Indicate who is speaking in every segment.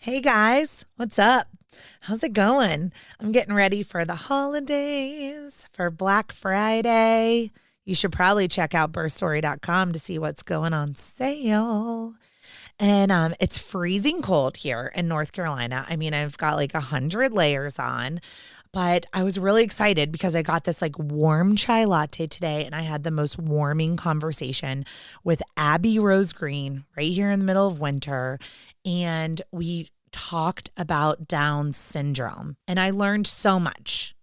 Speaker 1: Hey guys, what's up? How's it going? I'm getting ready for the holidays, for Black Friday. You should probably check out birthstory.com to see what's going on sale. And it's freezing cold here in North Carolina. I mean, I've got like 100 layers on, but I was really excited because I got this like warm chai latte today, and I had the most warming conversation with Abby Rose Green right here in the middle of winter. And we talked about Down syndrome, and I learned so much.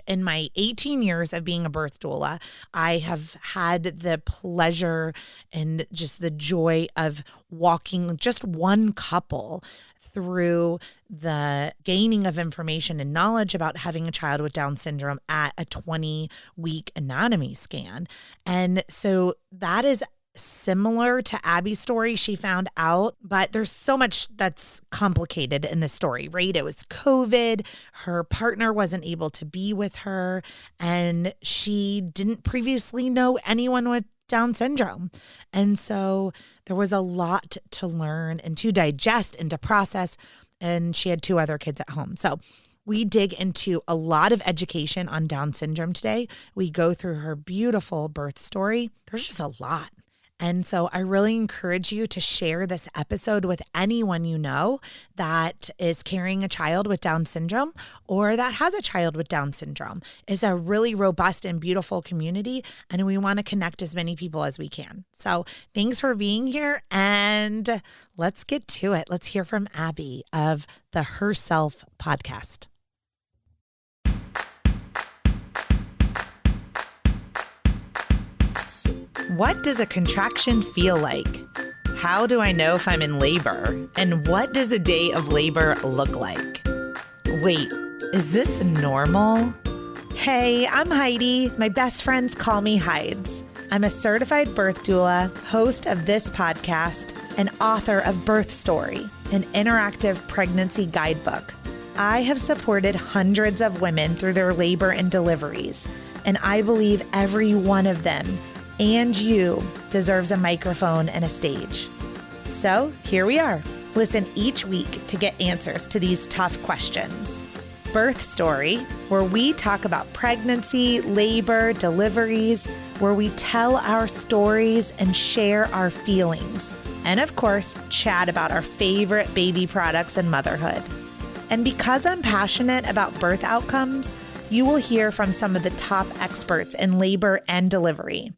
Speaker 1: In my 18 years of being a birth doula, I have had the pleasure and just the joy of walking just one couple through the gaining of information and knowledge about having a child with Down syndrome at a 20-week anatomy scan. And so that is similar to Abby's story. She found out, but there's so much that's complicated in this story, right? It was COVID. Her partner wasn't able to be with her, and she didn't previously know anyone with Down syndrome. And so there was a lot to learn and to digest and to process. And she had 2 other kids at home. So we dig into a lot of education on Down syndrome today. We go through her beautiful birth story. There's just a lot. And so I really encourage you to share this episode with anyone you know that is carrying a child with Down syndrome or that has a child with Down syndrome. It's a really robust and beautiful community, and we want to connect as many people as we can. So thanks for being here, and let's get to it. Let's hear from Abby of the Herself podcast. What does a contraction feel like? How do I know if I'm in labor? And what does the day of labor look like? Wait, is this normal? Hey, I'm Heidi. My best friends call me Hides. I'm a certified birth doula, host of this podcast, and author of Birth Story, an interactive pregnancy guidebook. I have supported hundreds of women through their labor and deliveries, and I believe every one of them and you deserves a microphone and a stage. So here we are. Listen each week to get answers to these tough questions. Birth Story, where we talk about pregnancy, labor, deliveries, where we tell our stories and share our feelings. And of course, chat about our favorite baby products and motherhood. And because I'm passionate about birth outcomes, you will hear from some of the top experts in labor and delivery.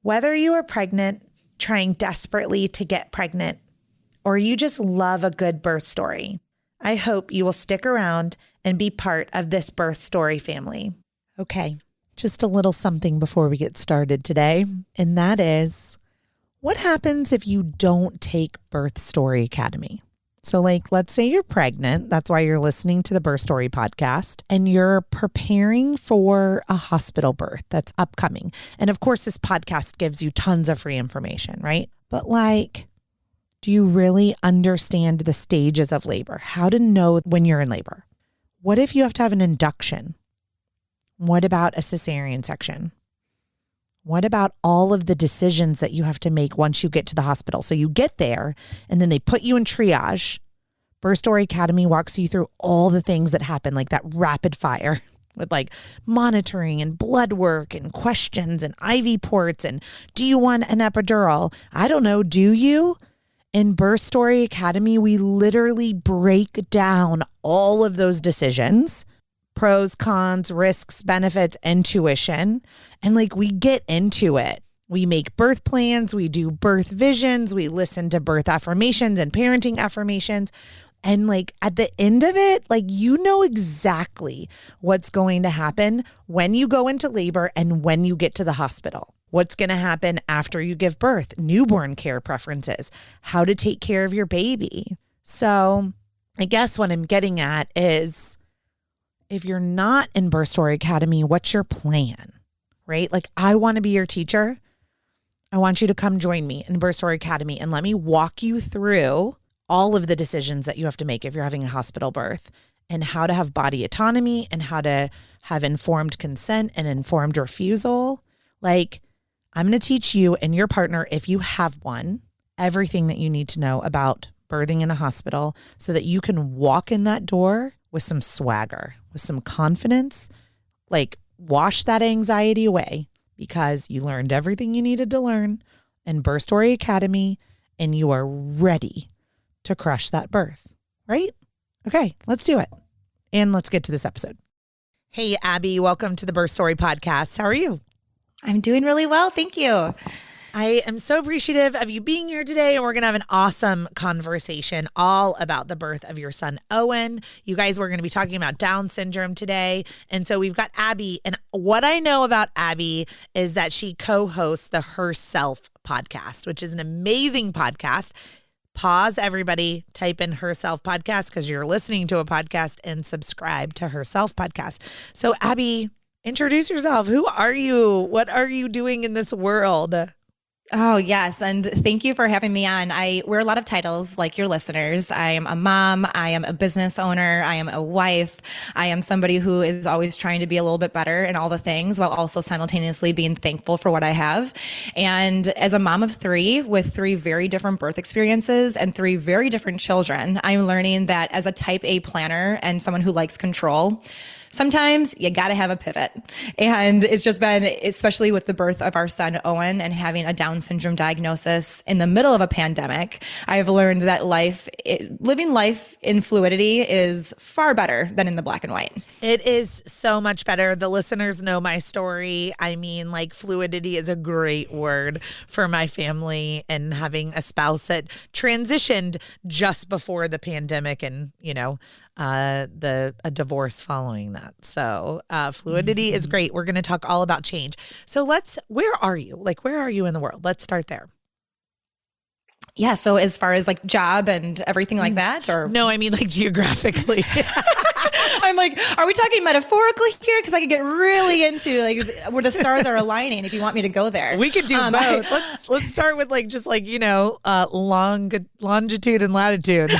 Speaker 1: Whether you are pregnant, trying desperately to get pregnant, or you just love a good birth story, I hope you will stick around and be part of this birth story family. Okay, just a little something before we get started today, and that is, what happens if you don't take Birth Story Academy? So let's say you're pregnant. That's why you're listening to the Birth Story podcast, and you're preparing for a hospital birth that's upcoming. And of course, this podcast gives you tons of free information, right? But do you really understand the stages of labor? How to know when you're in labor? What if you have to have an induction? What about a cesarean section? What about all of the decisions that you have to make once you get to the hospital? So you get there and then they put you in triage. Birth Story Academy walks you through all the things that happen, like that rapid fire with monitoring and blood work and questions and IV ports. And do you want an epidural? I don't know. Do you? In Birth Story Academy, we literally break down all of those decisions. Pros, cons, risks, benefits, intuition. And we get into it. We make birth plans, we do birth visions, we listen to birth affirmations and parenting affirmations. And at the end of it, you know exactly what's going to happen when you go into labor and when you get to the hospital. What's going to happen after you give birth, newborn care preferences, how to take care of your baby. So I guess what I'm getting at is, if you're not in Birth Story Academy, what's your plan, right? I want to be your teacher. I want you to come join me in Birth Story Academy and let me walk you through all of the decisions that you have to make if you're having a hospital birth, and how to have body autonomy and how to have informed consent and informed refusal. I'm going to teach you and your partner, if you have one, everything that you need to know about birthing in a hospital so that you can walk in that door with some swagger, with some confidence, like wash that anxiety away because you learned everything you needed to learn in Birth Story Academy and you are ready to crush that birth, right? Okay, let's do it. And let's get to this episode. Hey, Abby, welcome to the Birth Story Podcast. How are you?
Speaker 2: I'm doing really well. Thank you.
Speaker 1: I am so appreciative of you being here today, and we're going to have an awesome conversation all about the birth of your son, Owen. You guys, we're going to be talking about Down syndrome today. And so we've got Abby, and what I know about Abby is that she co-hosts the Herself podcast, which is an amazing podcast. Pause, everybody, type in Herself podcast because you're listening to a podcast, and subscribe to Herself podcast. So Abby, introduce yourself. Who are you? What are you doing in this world?
Speaker 2: Oh, yes. And thank you for having me on. I wear a lot of titles like your listeners. I am a mom. I am a business owner. I am a wife. I am somebody who is always trying to be a little bit better in all the things while also simultaneously being thankful for what I have. And as a mom of three with three very different birth experiences and three very different children, I'm learning that as a type A planner and someone who likes control, sometimes you got to have a pivot. And it's just been, especially with the birth of our son, Owen, and having a Down syndrome diagnosis in the middle of a pandemic, I've learned that living life in fluidity is far better than in the black and white.
Speaker 1: It is so much better. The listeners know my story. I mean, like, fluidity is a great word for my family, and having a spouse that transitioned just before the pandemic and, a divorce following that. So fluidity is great. We're going to talk all about change. So where are you? Like, where are you in the world? Let's start there.
Speaker 2: Yeah. So as far as like job and everything like that, or
Speaker 1: no, I mean like geographically.
Speaker 2: I'm like, are we talking metaphorically here? Because I could get really into like where the stars are aligning. If you want me to go there,
Speaker 1: we could do both. Let's start with longitude and latitude.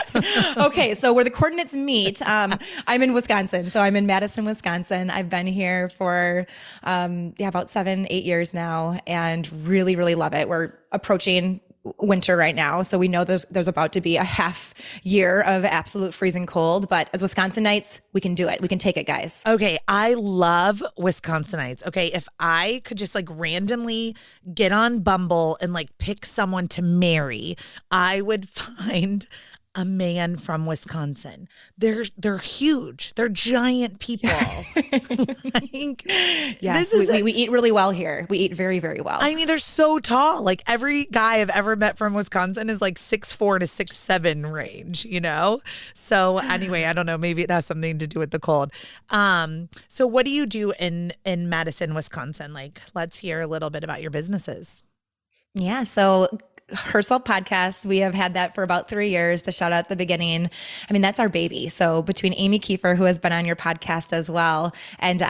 Speaker 2: Okay, so where the coordinates meet, I'm in Wisconsin. So I'm in Madison, Wisconsin. I've been here for about 7-8 years now, and really, really love it. We're approaching winter right now. So we know there's about to be a half year of absolute freezing cold, but as Wisconsinites, we can do it. We can take it, guys.
Speaker 1: Okay. I love Wisconsinites. Okay. If I could just like randomly get on Bumble and like pick someone to marry, I would find a man from Wisconsin. They're huge. They're giant people.
Speaker 2: Yes, we eat really well here. We eat very, very well.
Speaker 1: I mean, they're so tall. Like every guy I've ever met from Wisconsin is like 6'4" to 6'7" range, So anyway, I don't know. Maybe it has something to do with the cold. So what do you do in Madison, Wisconsin? Like, let's hear a little bit about your businesses.
Speaker 2: Yeah. So Herself podcast, we have had that for about 3 years. The shout out at the beginning, I mean, that's our baby. So between Amy Kiefer, who has been on your podcast as well, and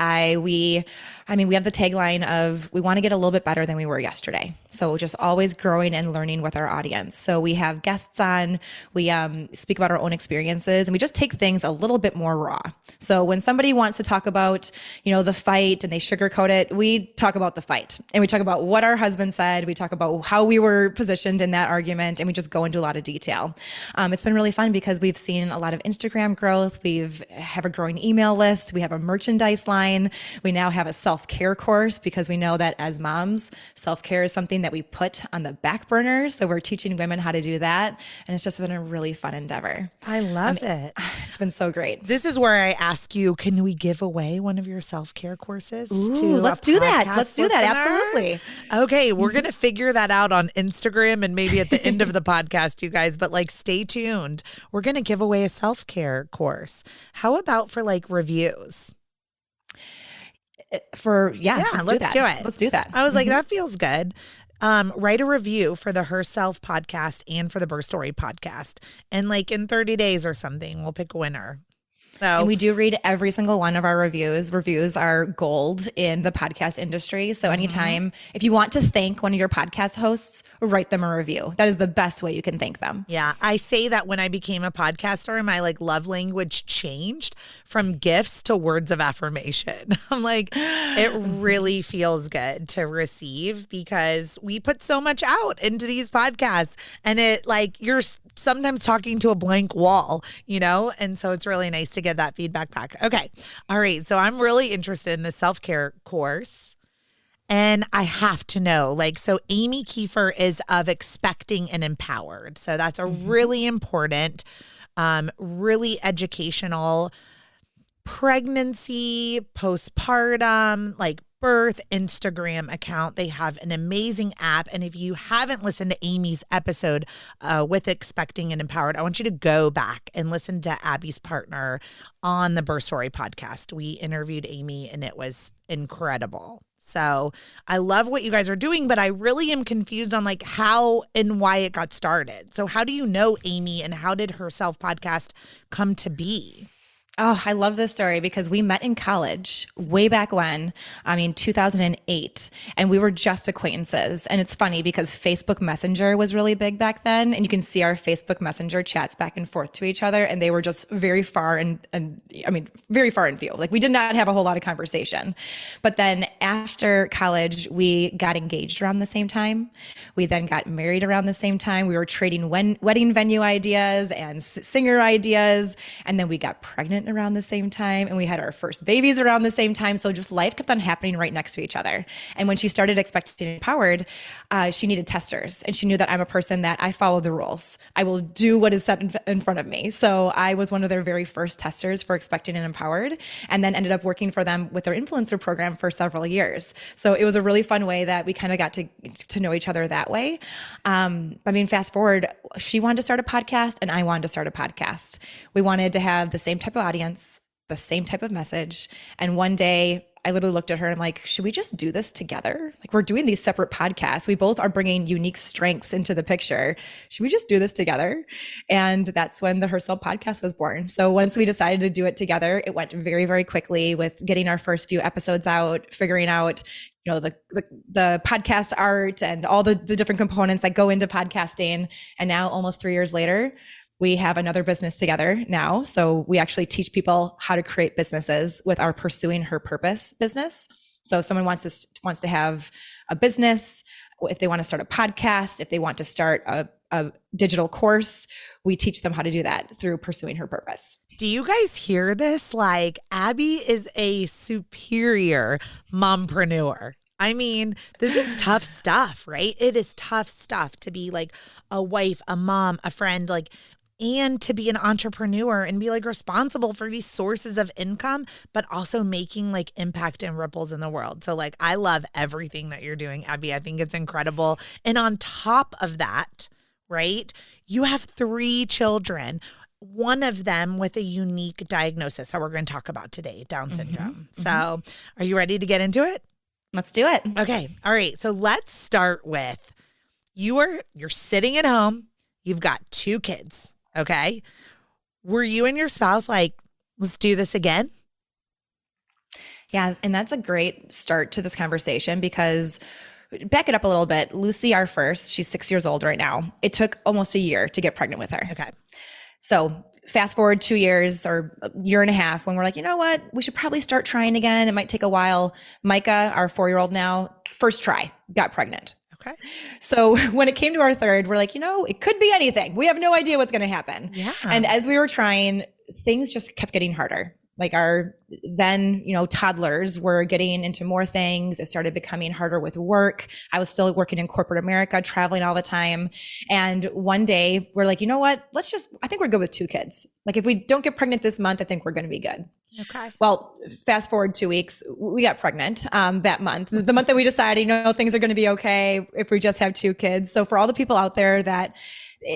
Speaker 2: we have the tagline of, we want to get a little bit better than we were yesterday. So just always growing and learning with our audience. So we have guests on, we speak about our own experiences, and we just take things a little bit more raw. So when somebody wants to talk about, the fight and they sugarcoat it, we talk about the fight, and we talk about what our husband said. We talk about how we were positioned in that argument, and we just go into a lot of detail. It's been really fun because we've seen a lot of Instagram growth. Have a growing email list. We have a merchandise line. We now have a self-care course because we know that as moms, self-care is something that we put on the back burner. So we're teaching women how to do that. And it's just been a really fun endeavor.
Speaker 1: I love it.
Speaker 2: It's been so great.
Speaker 1: This is where I ask you, can we give away one of your self-care courses?
Speaker 2: Let's do that. Let's do that. Absolutely.
Speaker 1: Okay. We're going to figure that out on Instagram and maybe at the end of the podcast, you guys, but like, stay tuned. We're going to give away a self-care course. How about for like reviews?
Speaker 2: Let's do it. Let's do that.
Speaker 1: I was like, that feels good. Write a review for the Herself podcast and for the Birth Story podcast. And like in 30 days or something, we'll pick a winner.
Speaker 2: And we do read every single one of our reviews. Reviews are gold in the podcast industry. So anytime, if you want to thank one of your podcast hosts, write them a review. That is the best way you can thank them.
Speaker 1: Yeah. I say that when I became a podcaster, my like love language changed from gifts to words of affirmation. I'm like, it really feels good to receive because we put so much out into these podcasts and it like you're sometimes talking to a blank wall, you know? And so it's really nice to get that feedback back. Okay. All right. So I'm really interested in the self-care course. And I have to know, like, so Amy Kiefer is of Expecting and Empowered. So that's a really important, really educational pregnancy, postpartum, like birth Instagram account. They have an amazing app. And if you haven't listened to Amy's episode with Expecting and Empowered, I want you to go back and listen to Abby's partner on the Birth Story podcast. We interviewed Amy and it was incredible. So I love what you guys are doing, but I really am confused on like how and why it got started. So how do you know Amy and how did her self podcast come to be?
Speaker 2: Oh, I love this story because we met in college way back when, 2008, and we were just acquaintances. And it's funny because Facebook Messenger was really big back then, and you can see our Facebook Messenger chats back and forth to each other, and they were just very far and very far in view. Like we did not have a whole lot of conversation. But then after college, we got engaged around the same time. We then got married around the same time. We were trading wedding venue ideas and singer ideas, and then we got pregnant around the same time, and we had our first babies around the same time. So just life kept on happening right next to each other. And when she started Expecting and Empowered, she needed testers, and she knew that I'm a person that I follow the rules. I will do what is set in front of me. So I was one of their very first testers for Expecting and Empowered, and then ended up working for them with their influencer program for several years. So it was a really fun way that we kind of got to know each other that way. Fast forward, she wanted to start a podcast and I wanted to start a podcast. We wanted to have the same type of audience, the same type of message. And one day I literally looked at her and I'm like, should we just do this together? Like we're doing these separate podcasts. We both are bringing unique strengths into the picture. Should we just do this together? And that's when the Herself podcast was born. So once we decided to do it together, it went very, very quickly with getting our first few episodes out, figuring out the podcast art and all the different components that go into podcasting. And now almost 3 years later, we have another business together now. So we actually teach people how to create businesses with our Pursuing Her Purpose business. So if someone wants to have a business, if they want to start a podcast, if they want to start a digital course, we teach them how to do that through Pursuing Her Purpose.
Speaker 1: Do you guys hear this? Like Abby is a superior mompreneur. I mean, this is tough stuff, right? It is tough stuff to be like a wife, a mom, a friend, like, and to be an entrepreneur and be like responsible for these sources of income, but also making like impact and ripples in the world. So like, I love everything that you're doing, Abby. I think it's incredible. And on top of that, right, you have 3 children, one of them with a unique diagnosis that we're going to talk about today, Down syndrome. So are you ready to get into it?
Speaker 2: Let's do it.
Speaker 1: Okay. All right. So let's start with you're sitting at home. You've got 2 kids. Okay. Were you and your spouse like, let's do this again?
Speaker 2: Yeah. And that's a great start to this conversation because back it up a little bit. Lucy, our first, she's 6 years old right now. It took almost a year to get pregnant with her.
Speaker 1: Okay.
Speaker 2: So fast forward 2 years or a year and a half when we're like, you know what, we should probably start trying again. It might take a while. Micah, our 4-year-old now, first try, got pregnant.
Speaker 1: Okay.
Speaker 2: So when it came to our third, we're like, it could be anything. We have no idea what's going to happen.
Speaker 1: Yeah.
Speaker 2: And as we were trying, things just kept getting harder. Like our then, toddlers were getting into more things. It started becoming harder with work. I was still working in corporate America, traveling all the time. And one day we're like, you know what? I think we're good with 2 kids. Like if we don't get pregnant this month, I think we're going to be good.
Speaker 1: Okay.
Speaker 2: Well, fast forward 2 weeks, we got pregnant that month, the month that we decided, things are going to be okay if we just have 2 kids. So for all the people out there that,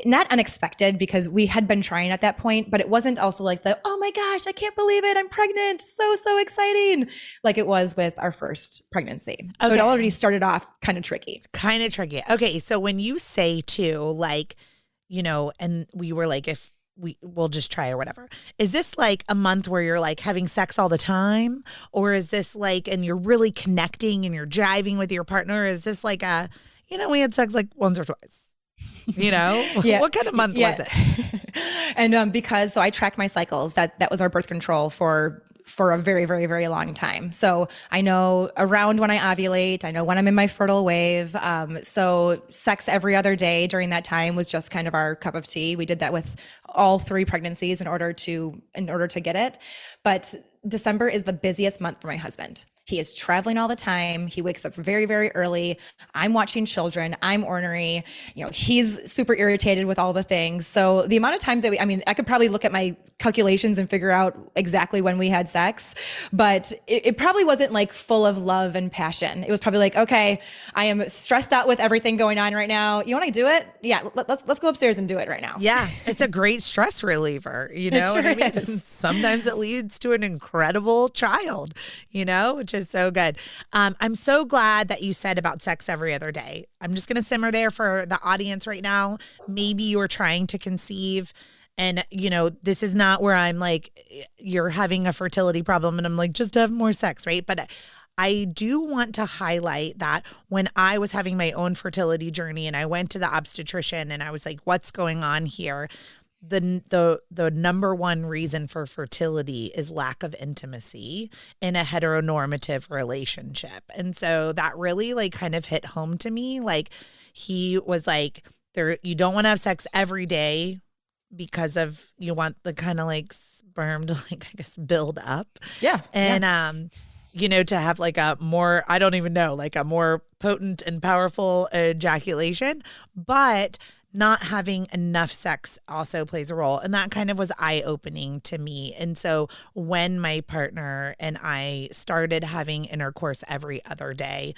Speaker 2: not unexpected because we had been trying at that point, but it wasn't also like oh my gosh, I can't believe it, I'm pregnant, so exciting, like it was with our first pregnancy. So it already started off kind of tricky. Okay,
Speaker 1: so when you say too, like, and we were like, if we'll just try or whatever. Is this like a month where you're like having sex all the time? Or is this like, and you're really connecting and you're jiving with your partner? Is this like we had sex like once or twice?
Speaker 2: Yeah.
Speaker 1: What kind of month was it?
Speaker 2: And because I tracked my cycles, that was our birth control for a very, very, very long time. So I know around when I ovulate, I know when I'm in my fertile wave. So sex every other day during that time was just kind of our cup of tea. We did that with all 3 pregnancies in order to get it. But December is the busiest month for my husband. He is traveling all the time. He wakes up very, very early. I'm watching children. I'm ornery. He's super irritated with all the things. So the amount of times that I could probably look at my calculations and figure out exactly when we had sex, but it probably wasn't like full of love and passion. It was probably like, okay, I am stressed out with everything going on right now. You want to do it? Yeah, let's go upstairs and do it right now.
Speaker 1: Yeah, it's a great stress reliever. You know what I mean? Sometimes it leads to an incredible child, which is so good. I'm so glad that you said about sex every other day. I'm just going to simmer there for the audience right now. Maybe you're trying to conceive and, this is not where I'm like, you're having a fertility problem and I'm like, just have more sex, right? But I do want to highlight that when I was having my own fertility journey and I went to the obstetrician and I was like, what's going on here? The number one reason for fertility is lack of intimacy in a heteronormative relationship. And so that really like kind of hit home to me. Like he was like, you don't want to have sex every day because you want the kind of like sperm to like, I guess, build up.
Speaker 2: Yeah.
Speaker 1: And, to have like a more, I don't even know, like a more potent and powerful ejaculation, but not having enough sex also plays a role. And that kind of was eye-opening to me. And so when my partner and I started having intercourse every other day,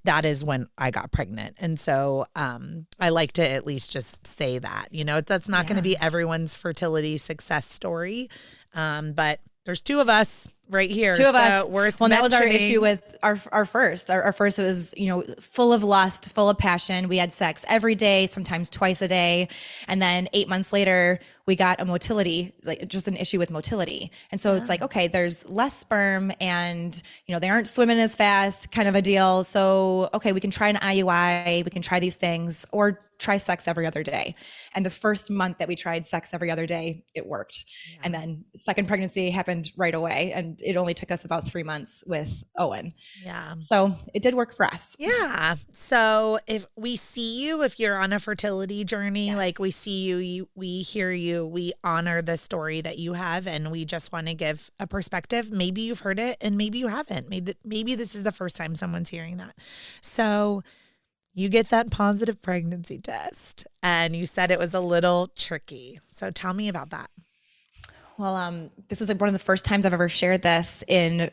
Speaker 1: that is when I got pregnant. And so I like to at least just say that, that's not going to be everyone's fertility success story. But there's 2 of us right here.
Speaker 2: 2 of us.
Speaker 1: Worth
Speaker 2: well, that
Speaker 1: mentioning.
Speaker 2: was our issue with our first. Our first was, full of lust, full of passion. We had sex every day, sometimes twice a day. And then 8 months later, we got a motility, like just an issue with motility. And so it's like, okay, there's less sperm and, they aren't swimming as fast, kind of a deal. So, okay, we can try an IUI, we can try these things, or try sex every other day. And the first month that we tried sex every other day, it worked. Yeah. And then second pregnancy happened right away. And it only took us about 3 months with Owen.
Speaker 1: Yeah.
Speaker 2: So it did work for us.
Speaker 1: Yeah. So if we see you, if you're on a fertility journey,
Speaker 2: Yes.
Speaker 1: like we see you, we hear you, we honor the story that you have, and we just want to give a perspective. Maybe you've heard it and maybe you haven't. Maybe this is the first time someone's hearing that. So you get that positive pregnancy test and you said it was a little tricky. So tell me about that.
Speaker 2: Well, this is like one of the first times I've ever shared this in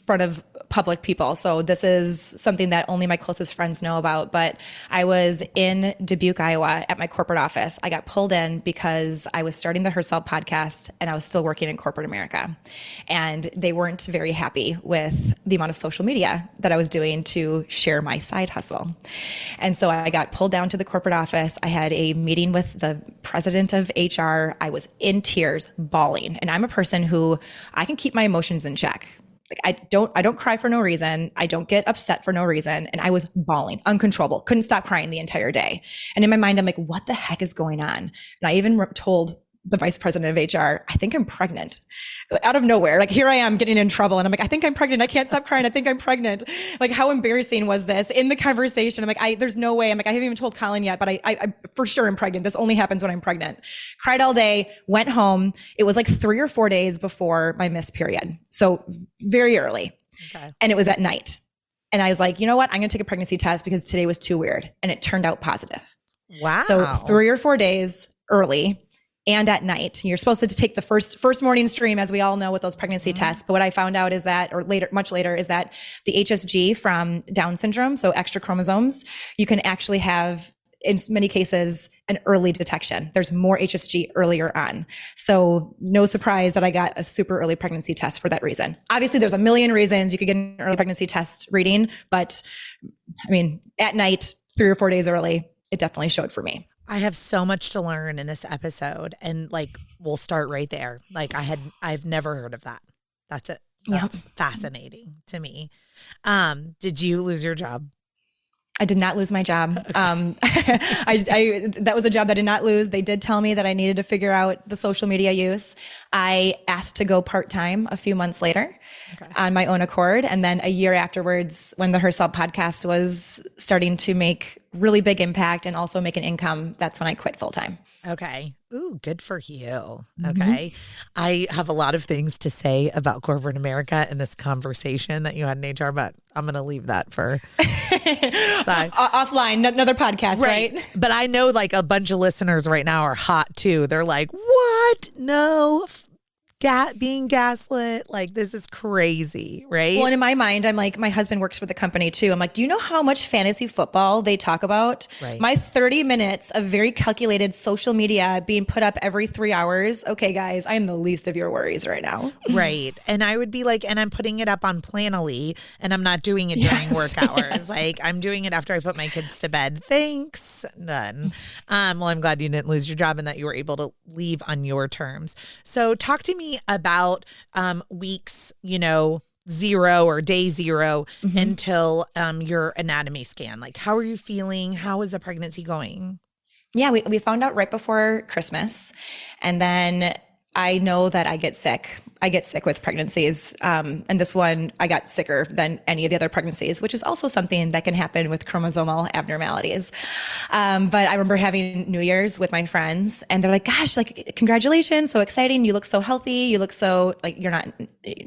Speaker 2: front of public people. So this is something that only my closest friends know about. But I was in Dubuque, Iowa at my corporate office. I got pulled in because I was starting the Herself podcast and I was still working in corporate America. And they weren't very happy with the amount of social media that I was doing to share my side hustle. And so I got pulled down to the corporate office. I had a meeting with the president of HR. I was in tears, bawling. And I'm a person who I can keep my emotions in check. Like I don't cry for no reason. I don't get upset for no reason. And I was bawling, uncontrollable, couldn't stop crying the entire day. And in my mind, I'm like, what the heck is going on? And I even told the vice president of HR, I think I'm pregnant. Out of nowhere, like here I am getting in trouble. And I'm like, I think I'm pregnant. I can't stop crying. I think I'm pregnant. Like how embarrassing was this in the conversation? I'm like, there's no way. I'm like, I haven't even told Colin yet, but I for sure am pregnant. This only happens when I'm pregnant. Cried all day, went home. It was like 3 or 4 days before my missed period. So very early. Okay. And it was at night. And I was like, you know what? I'm going to take a pregnancy test because today was too weird. And it turned out positive.
Speaker 1: Wow.
Speaker 2: So 3 or 4 days early. And at night, you're supposed to take the first morning stream, as we all know, with those pregnancy tests. But what I found out is that, or later, much later, is that the HSG from Down syndrome, so extra chromosomes, you can actually have, in many cases, an early detection. There's more HSG earlier on. So no surprise that I got a super early pregnancy test for that reason. Obviously, there's a million reasons you could get an early pregnancy test reading, but I mean, at night, 3 or 4 days early, it definitely showed for me.
Speaker 1: I have so much to learn in this episode, and like we'll start right there. Like I've never heard of that. That's it. That's fascinating to me. Did you lose your job?
Speaker 2: I did not lose my job. That was a job that I did not lose. They did tell me that I needed to figure out the social media use. I asked to go part-time a few months later on my own accord. And then a year afterwards, when the Herself podcast was starting to make really big impact and also make an income, that's when I quit full-time.
Speaker 1: Okay. Ooh, good for you. Okay. I have a lot of things to say about corporate America in this conversation that you had in HR, but I'm going to leave that for
Speaker 2: offline, another podcast, right?
Speaker 1: But I know like a bunch of listeners right now are hot too. They're like, what? No, being gaslit, like this is crazy, right?
Speaker 2: Well, and in my mind, I'm like, my husband works for the company too. I'm like, do you know how much fantasy football they talk about?
Speaker 1: Right.
Speaker 2: My 30 minutes of very calculated social media being put up every 3 hours. Okay, guys, I am the least of your worries right now.
Speaker 1: Right. And I would be like, and I'm putting it up on Planoly and I'm not doing it during work hours. Like I'm doing it after I put my kids to bed. Thanks. None. Well, I'm glad you didn't lose your job and that you were able to leave on your terms. So talk to me about weeks, 0 or day 0 until your anatomy scan. Like, how are you feeling? How is the pregnancy going?
Speaker 2: Yeah, we found out right before Christmas. And then I know that I get sick. I get sick with pregnancies. And this one, I got sicker than any of the other pregnancies, which is also something that can happen with chromosomal abnormalities. But I remember having New Year's with my friends and they're like, gosh, like, congratulations. So exciting. You look so healthy. You look so like, you're not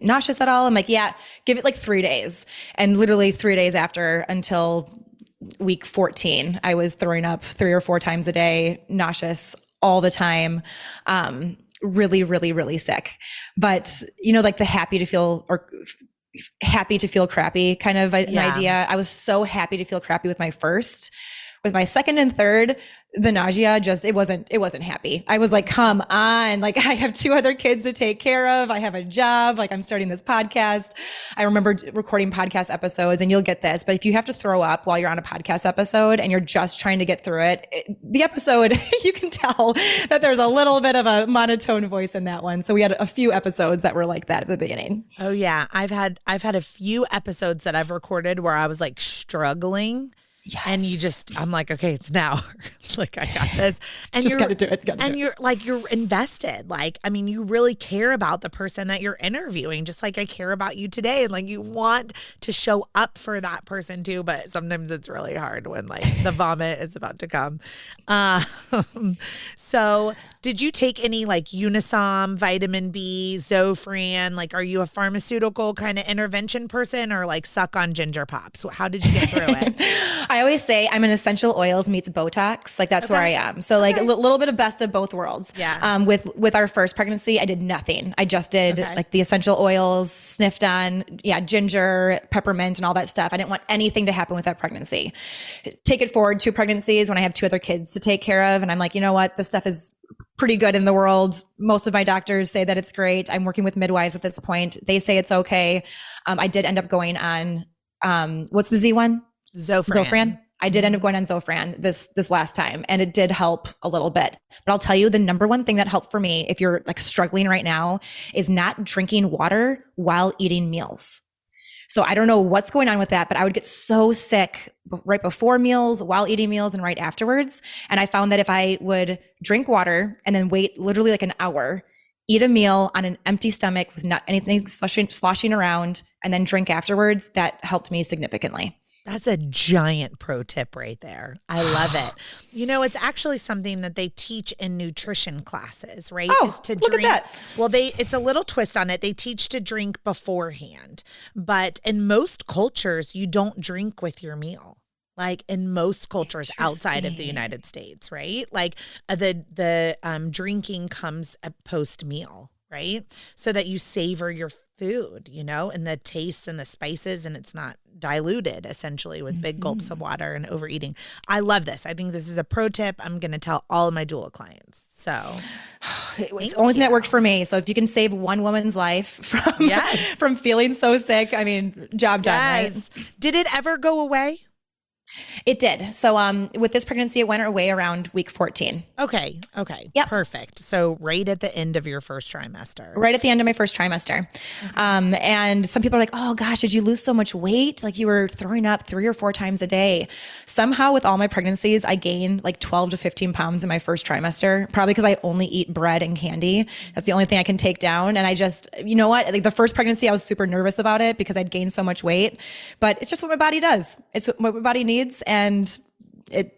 Speaker 2: nauseous at all. I'm like, yeah, give it like 3 days. And literally 3 days after until week 14, I was throwing up 3 or 4 times a day, nauseous all the time. Really, really, really sick. But, like the happy to feel crappy kind of an idea. I was so happy to feel crappy with my first. With my second and third, the nausea it wasn't happy. I was like, come on, like I have 2 other kids to take care of. I have a job, like I'm starting this podcast. I remember recording podcast episodes and you'll get this, but if you have to throw up while you're on a podcast episode and you're just trying to get through the episode, you can tell that there's a little bit of a monotone voice in that one. So we had a few episodes that were like that at the beginning.
Speaker 1: Oh yeah. I've had a few episodes that I've recorded where I was like struggling. Yes. And I'm like, okay, it's now. It's like, I got this. And
Speaker 2: just got to do it.
Speaker 1: You're like, you're invested. Like, I mean, you really care about the person that you're interviewing, just like I care about you today. And like, you want to show up for that person too. But sometimes it's really hard when like the vomit is about to come. So did you take any like Unisom, vitamin B, Zofran? Like, are you a pharmaceutical kind of intervention person or like suck on ginger pops? How did you get through it?
Speaker 2: I always say I'm an essential oils meets Botox. Like that's where I am. So like a little bit of best of both worlds.
Speaker 1: Yeah.
Speaker 2: With our first pregnancy, I did nothing. I just did like the essential oils, sniffed on, ginger, peppermint and all that stuff. I didn't want anything to happen with that pregnancy. Take it forward 2 pregnancies when I have 2 other kids to take care of. And I'm like, you know what? This stuff is pretty good in the world. Most of my doctors say that it's great. I'm working with midwives at this point. They say it's okay. I did end up going on, what's the Z one? Zofran. I did end up going on Zofran this last time and it did help a little bit. But I'll tell you the number one thing that helped for me if you're like struggling right now is not drinking water while eating meals. So I don't know what's going on with that, but I would get so sick right before meals, while eating meals, and right afterwards. And I found that if I would drink water and then wait literally like an hour, eat a meal on an empty stomach with not anything sloshing around, and then drink afterwards, that helped me significantly.
Speaker 1: That's a giant pro tip right there. I love it. It's actually something that they teach in nutrition classes, right?
Speaker 2: Oh,
Speaker 1: is to
Speaker 2: look
Speaker 1: drink.
Speaker 2: at that.
Speaker 1: Well, it's a little twist on it. They teach to drink beforehand. But in most cultures, you don't drink with your meal. Like in most cultures outside of the United States, right? Like the drinking comes post meal, right? So that you savor your food, and the tastes and the spices, and it's not diluted essentially with big gulps of water and overeating. I love this. I think this is a pro tip I'm going to tell all of my doula clients. So
Speaker 2: it was the only thing that worked for me. So if you can save one woman's life from feeling so sick, I mean, job done, right?
Speaker 1: Did it ever go away?
Speaker 2: It did. So with this pregnancy, it went away around week 14.
Speaker 1: Okay. Okay.
Speaker 2: Yep.
Speaker 1: Perfect. So right at the end of your first trimester.
Speaker 2: Right at the end of my first trimester. And some people are like, oh gosh, did you lose so much weight? Like you were throwing up 3 or 4 times a day. Somehow with all my pregnancies, I gained like 12 to 15 pounds in my first trimester, probably because I only eat bread and candy. That's the only thing I can take down. And I just, you know what? Like the first pregnancy, I was super nervous about it because I'd gained so much weight, but it's just what my body does. It's what my body needs. And it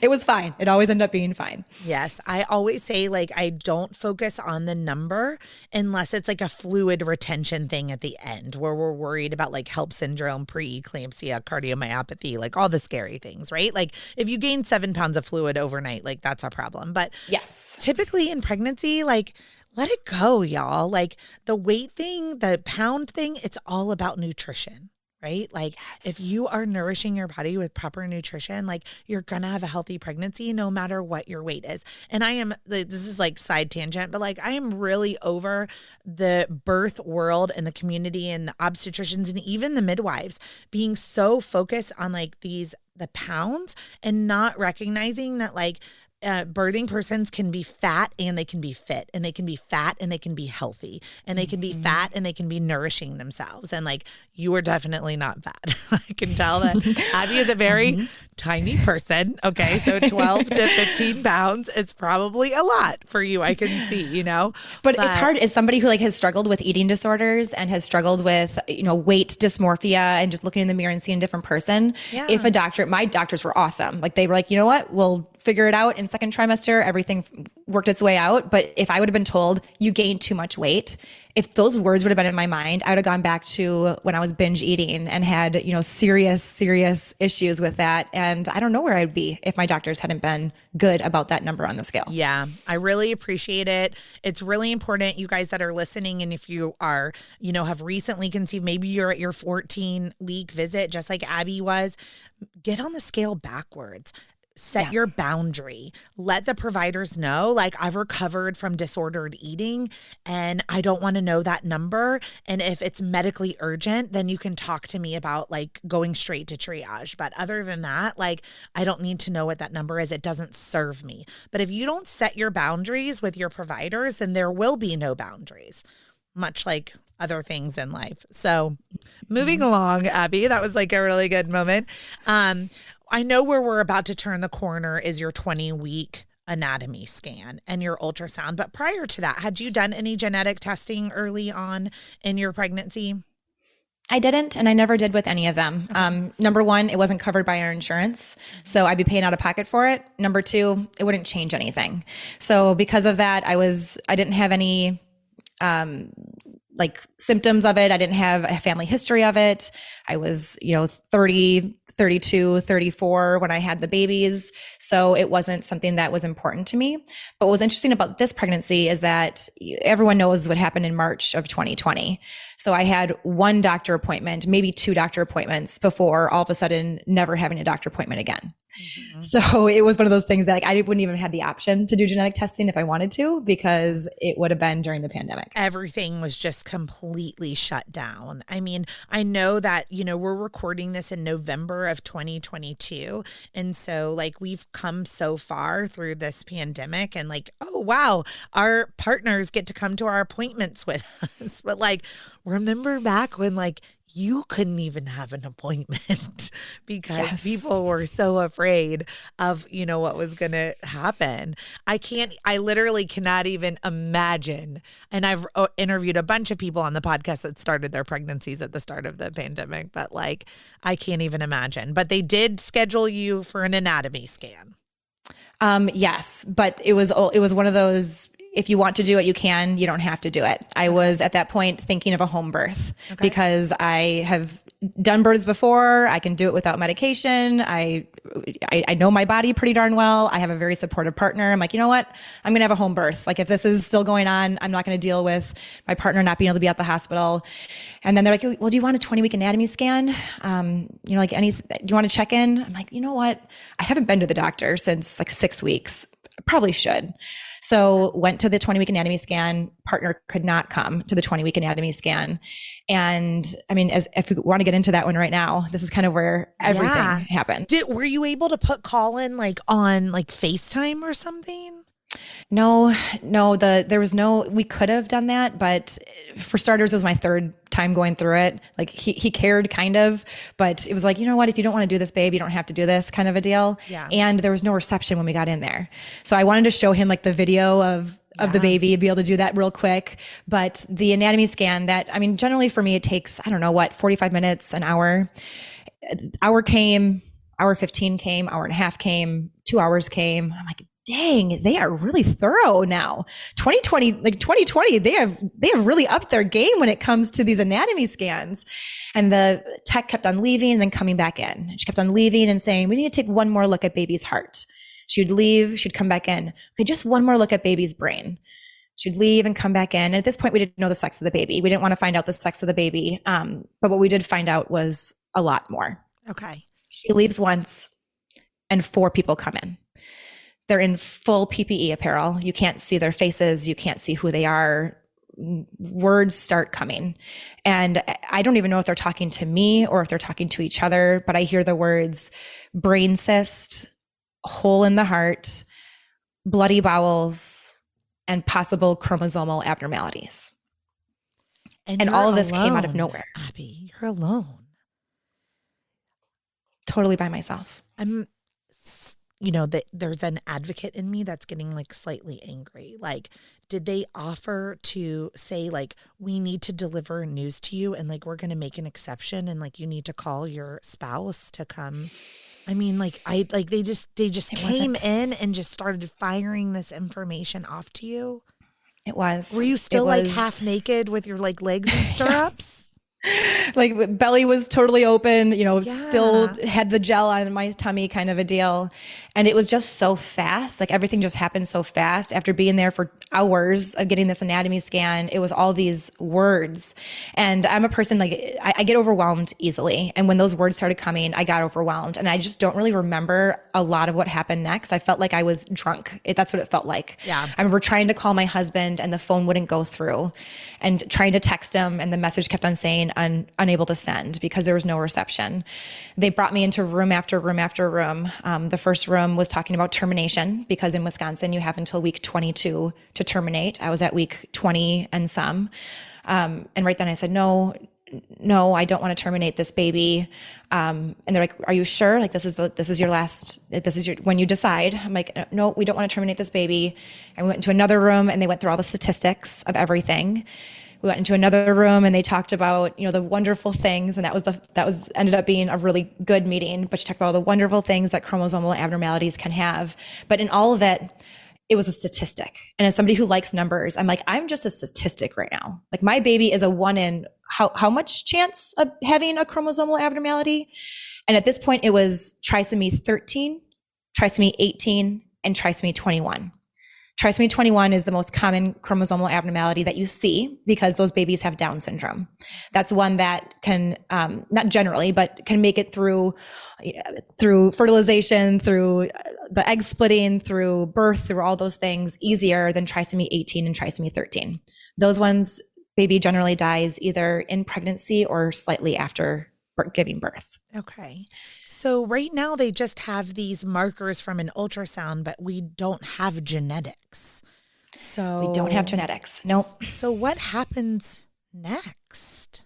Speaker 2: it was fine. It always ended up being fine.
Speaker 1: Yes. I always say like I don't focus on the number unless it's like a fluid retention thing at the end where we're worried about like HELLP syndrome, preeclampsia, cardiomyopathy, like all the scary things, right? Like if you gain 7 pounds of fluid overnight, like that's a problem. But
Speaker 2: yes,
Speaker 1: typically in pregnancy, like let it go, y'all. Like the weight thing, the pound thing, it's all about nutrition. Right? Like if you are nourishing your body with proper nutrition, like you're going to have a healthy pregnancy no matter what your weight is. And this is like side tangent, but like I am really over the birth world and the community and the obstetricians and even the midwives being so focused on like the pounds and not recognizing that like birthing persons can be fat and they can be fit, and they can be fat and they can be healthy, and they can be fat and they can be nourishing themselves. And like you are definitely not fat. I can tell that Abby is a very tiny person. Okay. So 12 to 15 pounds is probably a lot for you. I can see, you know,
Speaker 2: but it's hard as somebody who like has struggled with eating disorders and has struggled with, you know, weight dysmorphia and just looking in the mirror and seeing a different person.
Speaker 1: Yeah.
Speaker 2: If my doctors were awesome. Like they were like, you know what, we'll figure it out in second trimester. Everything worked its way out. But if I would have been told you gained too much weight, if those words would have been in my mind, I would have gone back to when I was binge eating and had, you know, serious issues with that. And I don't know where I'd be if my doctors hadn't been good about that number on the scale.
Speaker 1: Yeah, I really appreciate it. It's really important, you guys that are listening. And if you are, you know, have recently conceived, maybe you're at your 14-week visit, just like Abby was, get on the scale backwards. Set your boundary. Let the providers know, like, I've recovered from disordered eating and I don't want to know that number. And if it's medically urgent, then you can talk to me about like going straight to triage. But other than that, like, I don't need to know what that number is. It doesn't serve me. But if you don't set your boundaries with your providers, then there will be no boundaries, much like other things in life. So moving along, Abby, that was like a really good moment. I know where we're about to turn the corner is your 20-week anatomy scan and your ultrasound. But prior to that, had you done any genetic testing early on in your pregnancy?
Speaker 2: I didn't, and I never did with any of them. Number one, it wasn't covered by our insurance, so I'd be paying out of pocket for it. Number two, it wouldn't change anything. So because of that, I didn't have any like symptoms of it. I didn't have a family history of it. I was, 30, 32, 34 when I had the babies. So it wasn't something that was important to me. But what was interesting about this pregnancy is that everyone knows what happened in March of 2020. So I had one doctor appointment, maybe 2 doctor appointments before all of a sudden never having a doctor appointment again. Mm-hmm. So it was one of those things that like I wouldn't even have the option to do genetic testing if I wanted to, because it would have been during the pandemic.
Speaker 1: Everything was just completely shut down. I mean, I know that, we're recording this in November of 2022. And so like we've come so far through this pandemic and like, oh, wow, our partners get to come to our appointments with us. But like, remember back when like you couldn't even have an appointment because people were so afraid of, what was going to happen. I literally cannot even imagine. And I've interviewed a bunch of people on the podcast that started their pregnancies at the start of the pandemic, but like, I can't even imagine. But they did schedule you for an anatomy scan.
Speaker 2: Yes, but it was one of those, if you want to do it, you can. You don't have to do it. I was at that point thinking of a home birth because I have done births before. I can do it without medication. I know my body pretty darn well. I have a very supportive partner. I'm like, you know what? I'm going to have a home birth. Like if this is still going on, I'm not going to deal with my partner not being able to be at the hospital. And then they're like, well, do you want a 20-week anatomy scan? Do you want to check in? I'm like, you know what? I haven't been to the doctor since like 6 weeks. I probably should. So went to the 20-week anatomy scan. Partner could not come to the 20-week anatomy scan. And I mean, if we want to get into that one right now, this is kind of where everything happened.
Speaker 1: Were you able to put Colin like on like FaceTime or something?
Speaker 2: No, there was no, we could have done that, but for starters, it was my third time going through it. Like he cared kind of, but it was like, you know what, if you don't want to do this, babe, you don't have to do this kind of a deal.
Speaker 1: Yeah.
Speaker 2: And there was no reception when we got in there. So I wanted to show him like the video of the baby, be able to do that real quick. But the anatomy scan generally for me, it takes, 45 minutes, an hour. Hour came, hour 15 came, hour and a half came, 2 hours came. I'm like, dang, they are really thorough now. 2020, they have really upped their game when it comes to these anatomy scans. And the tech kept on leaving and then coming back in. She kept on leaving and saying, we need to take one more look at baby's heart. She'd leave, she'd come back in. Okay, just one more look at baby's brain. She'd leave and come back in. And at this point, we didn't know the sex of the baby. We didn't want to find out the sex of the baby. But what we did find out was a lot more.
Speaker 1: Okay.
Speaker 2: She leaves once and 4 people come in. They're in full PPE apparel. You can't see their faces. You can't see who they are. Words start coming. And I don't even know if they're talking to me or if they're talking to each other, but I hear the words brain cyst, hole in the heart, bloody bowels, and possible chromosomal abnormalities. And all of this came out of nowhere.
Speaker 1: Abby, you're alone.
Speaker 2: Totally by myself.
Speaker 1: That there's an advocate in me that's getting like slightly angry. Like, did they offer to say like, we need to deliver news to you and like, we're going to make an exception and like, you need to call your spouse to come? I mean, they just came in and just started firing this information off to you.
Speaker 2: It was.
Speaker 1: Were you still like half naked with your like legs in stirrups?
Speaker 2: Like belly was totally open, still had the gel on my tummy kind of a deal. And it was just so fast. Like everything just happened so fast. After being there for hours of getting this anatomy scan, it was all these words. And I'm a person like I get overwhelmed easily. And when those words started coming, I got overwhelmed. And I just don't really remember a lot of what happened next. I felt like I was drunk. That's what it felt like.
Speaker 1: Yeah.
Speaker 2: I remember trying to call my husband and the phone wouldn't go through, and trying to text him and the message kept on saying unable to send because there was no reception. They brought me into room after room after room. The first room was talking about termination because in Wisconsin you have until week 22 to terminate. I was at week 20 and some. And right then I said, no, I don't want to terminate this baby. And they're like, are you sure? Like, this is your, when you decide. I'm like, no, we don't want to terminate this baby. And we went into another room and they went through all the statistics of everything. We went into another room and they talked about, the wonderful things. And that ended up being a really good meeting, but she talked about all the wonderful things that chromosomal abnormalities can have. But in all of it, it was a statistic. And as somebody who likes numbers, I'm like, I'm just a statistic right now. Like my baby is a 1 in how much chance of having a chromosomal abnormality? And at this point it was trisomy 13, trisomy 18, and trisomy 21. Trisomy 21 is the most common chromosomal abnormality that you see because those babies have Down syndrome. That's one that can, not generally, but can make it through fertilization, through the egg splitting, through birth, through all those things easier than trisomy 18 and trisomy 13. Those ones, baby generally dies either in pregnancy or slightly after giving birth.
Speaker 1: Okay. So right now they just have these markers from an ultrasound, but we don't have genetics. So
Speaker 2: we don't have genetics. Nope.
Speaker 1: So what happens next?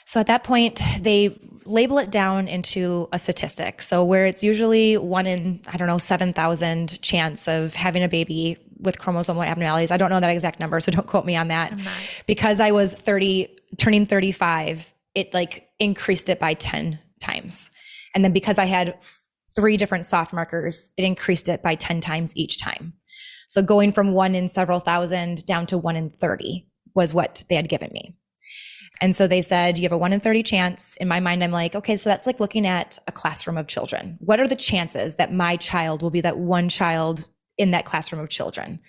Speaker 2: So at that point, they label it down into a statistic. So where it's usually 1 in, 7,000 chance of having a baby with chromosomal abnormalities. I don't know that exact number, so don't quote me on that. Because I was 30, turning 35, it like increased it by 10 times. And then because I had 3 different soft markers, it increased it by 10 times each time. So going from 1 in several thousand down to 1 in 30 was what they had given me. And so they said, you have a 1 in 30 chance. In my mind, I'm like, okay, so that's like looking at a classroom of children. What are the chances that my child will be that one child in that classroom of children?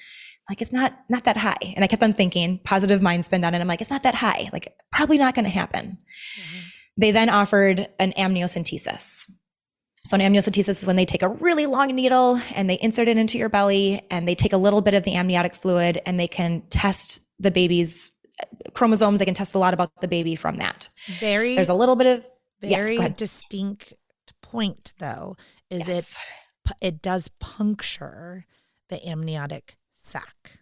Speaker 2: Like, it's not that high. And I kept on thinking, positive mind spin on it. I'm like, it's not that high. Like, probably not going to happen. Mm-hmm. They then offered an amniocentesis. So an amniocentesis is when they take a really long needle and they insert it into your belly and they take a little bit of the amniotic fluid and they can test the baby's chromosomes. They can test a lot about the baby from that. There's a little bit of
Speaker 1: very distinct point though, is it does puncture the amniotic sac.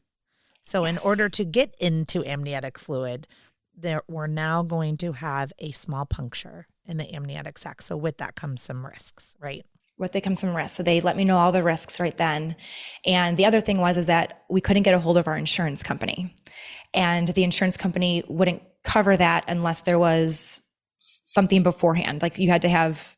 Speaker 1: So in order to get into amniotic fluid, we're now going to have a small puncture in the amniotic sac. So with that comes some risks, right?
Speaker 2: With it comes some risks. So they let me know all the risks right then. And the other thing is that we couldn't get a hold of our insurance company. And the insurance company wouldn't cover that unless there was something beforehand. Like you had to have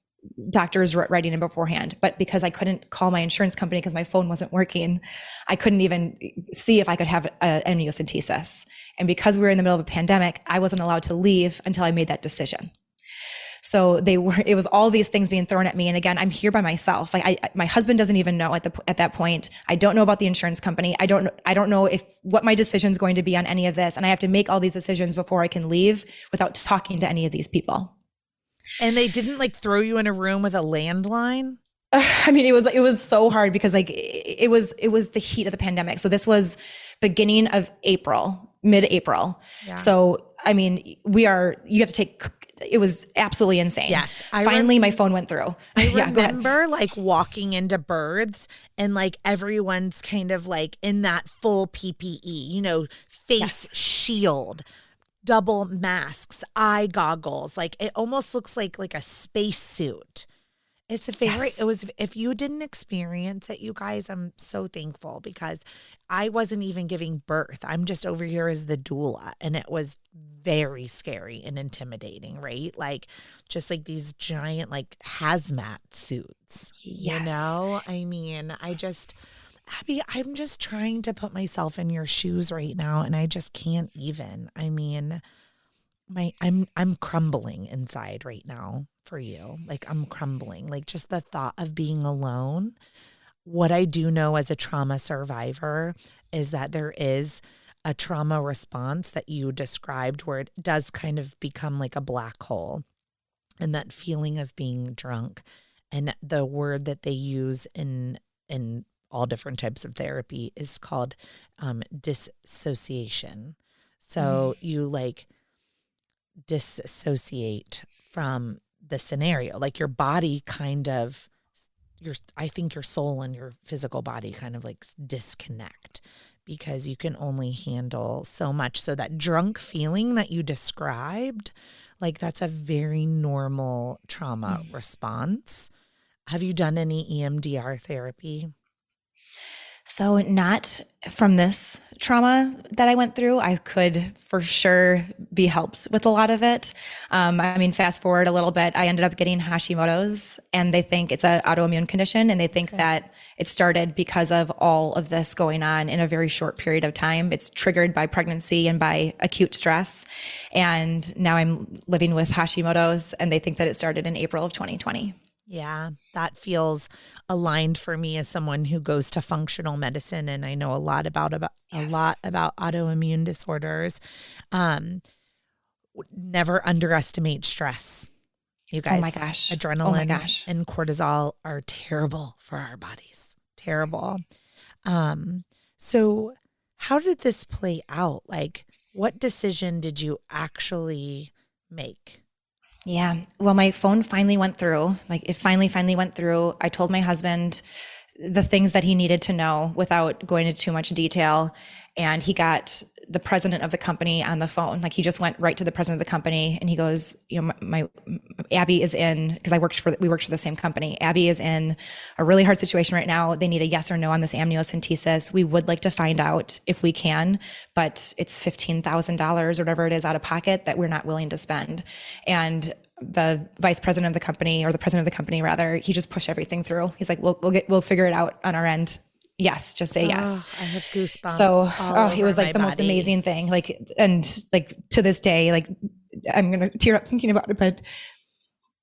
Speaker 2: doctors writing in beforehand. But because I couldn't call my insurance company because my phone wasn't working, I couldn't even see if I could have an amniocentesis. And because we were in the middle of a pandemic, I wasn't allowed to leave until I made that decision. So it was all these things being thrown at me. And again, I'm here by myself. Like my husband doesn't even know at that point. I don't know about the insurance company. I don't know what my decision is going to be on any of this. And I have to make all these decisions before I can leave without talking to any of these people.
Speaker 1: And they didn't like throw you in a room with a landline?
Speaker 2: I mean, it was so hard because like it was the heat of the pandemic. So this was beginning of April, mid-April. Yeah. So, I mean, it was absolutely insane.
Speaker 1: Yes.
Speaker 2: Finally, my phone went through.
Speaker 1: I remember like walking into births and like everyone's kind of like in that full PPE, face shield, double masks, eye goggles. Like it almost looks like a space suit. It's if you didn't experience it, you guys, I'm so thankful because I wasn't even giving birth. I'm just over here as the doula. And it was very scary and intimidating, right? Like just like these giant like hazmat suits, I mean, Abby, I'm just trying to put myself in your shoes right now. And I just can't even. I mean, I'm crumbling inside right now for you. Like I'm crumbling, like just the thought of being alone. What I do know as a trauma survivor is that there is a trauma response that you described where it does kind of become like a black hole, and that feeling of being drunk. And the word that they use in all different types of therapy is called dissociation. So you like disassociate from the scenario, like your body kind of, I think your soul and your physical body kind of like disconnect because you can only handle so much. So that drunk feeling that you described, like that's a very normal trauma response. Have you done any EMDR therapy?
Speaker 2: So not from this trauma that I went through. I could for sure be helped with a lot of it. I mean, fast forward a little bit, I ended up getting Hashimoto's, and they think it's an autoimmune condition, and they think that it started because of all of this going on in a very short period of time. It's triggered by pregnancy and by acute stress. And now I'm living with Hashimoto's, and they think that it started in April of 2020.
Speaker 1: Yeah, that feels aligned for me as someone who goes to functional medicine, and I know a lot about autoimmune disorders. Never underestimate stress. You guys,
Speaker 2: oh my gosh,
Speaker 1: adrenaline and cortisol are terrible for our bodies. Terrible. So how did this play out? Like, what decision did you actually make?
Speaker 2: Yeah. Well, my phone finally went through. Like it finally went through. I told my husband the things that he needed to know without going into too much detail. And he got the president of the company on the phone. Like he just went right to the president of the company and he goes, my Abby is in, because we worked for the same company. Abby is in a really hard situation right now. They need a yes or no on this amniocentesis. We would like to find out if we can, but it's $15,000 or whatever it is out of pocket that we're not willing to spend. And the vice president of the company, or the president of the company rather, he just pushed everything through. He's like, we'll figure it out on our end. Yes, just say yes.
Speaker 1: I have goosebumps.
Speaker 2: So, it was like the most amazing thing. Like, and like to this day, like I'm going to tear up thinking about it, but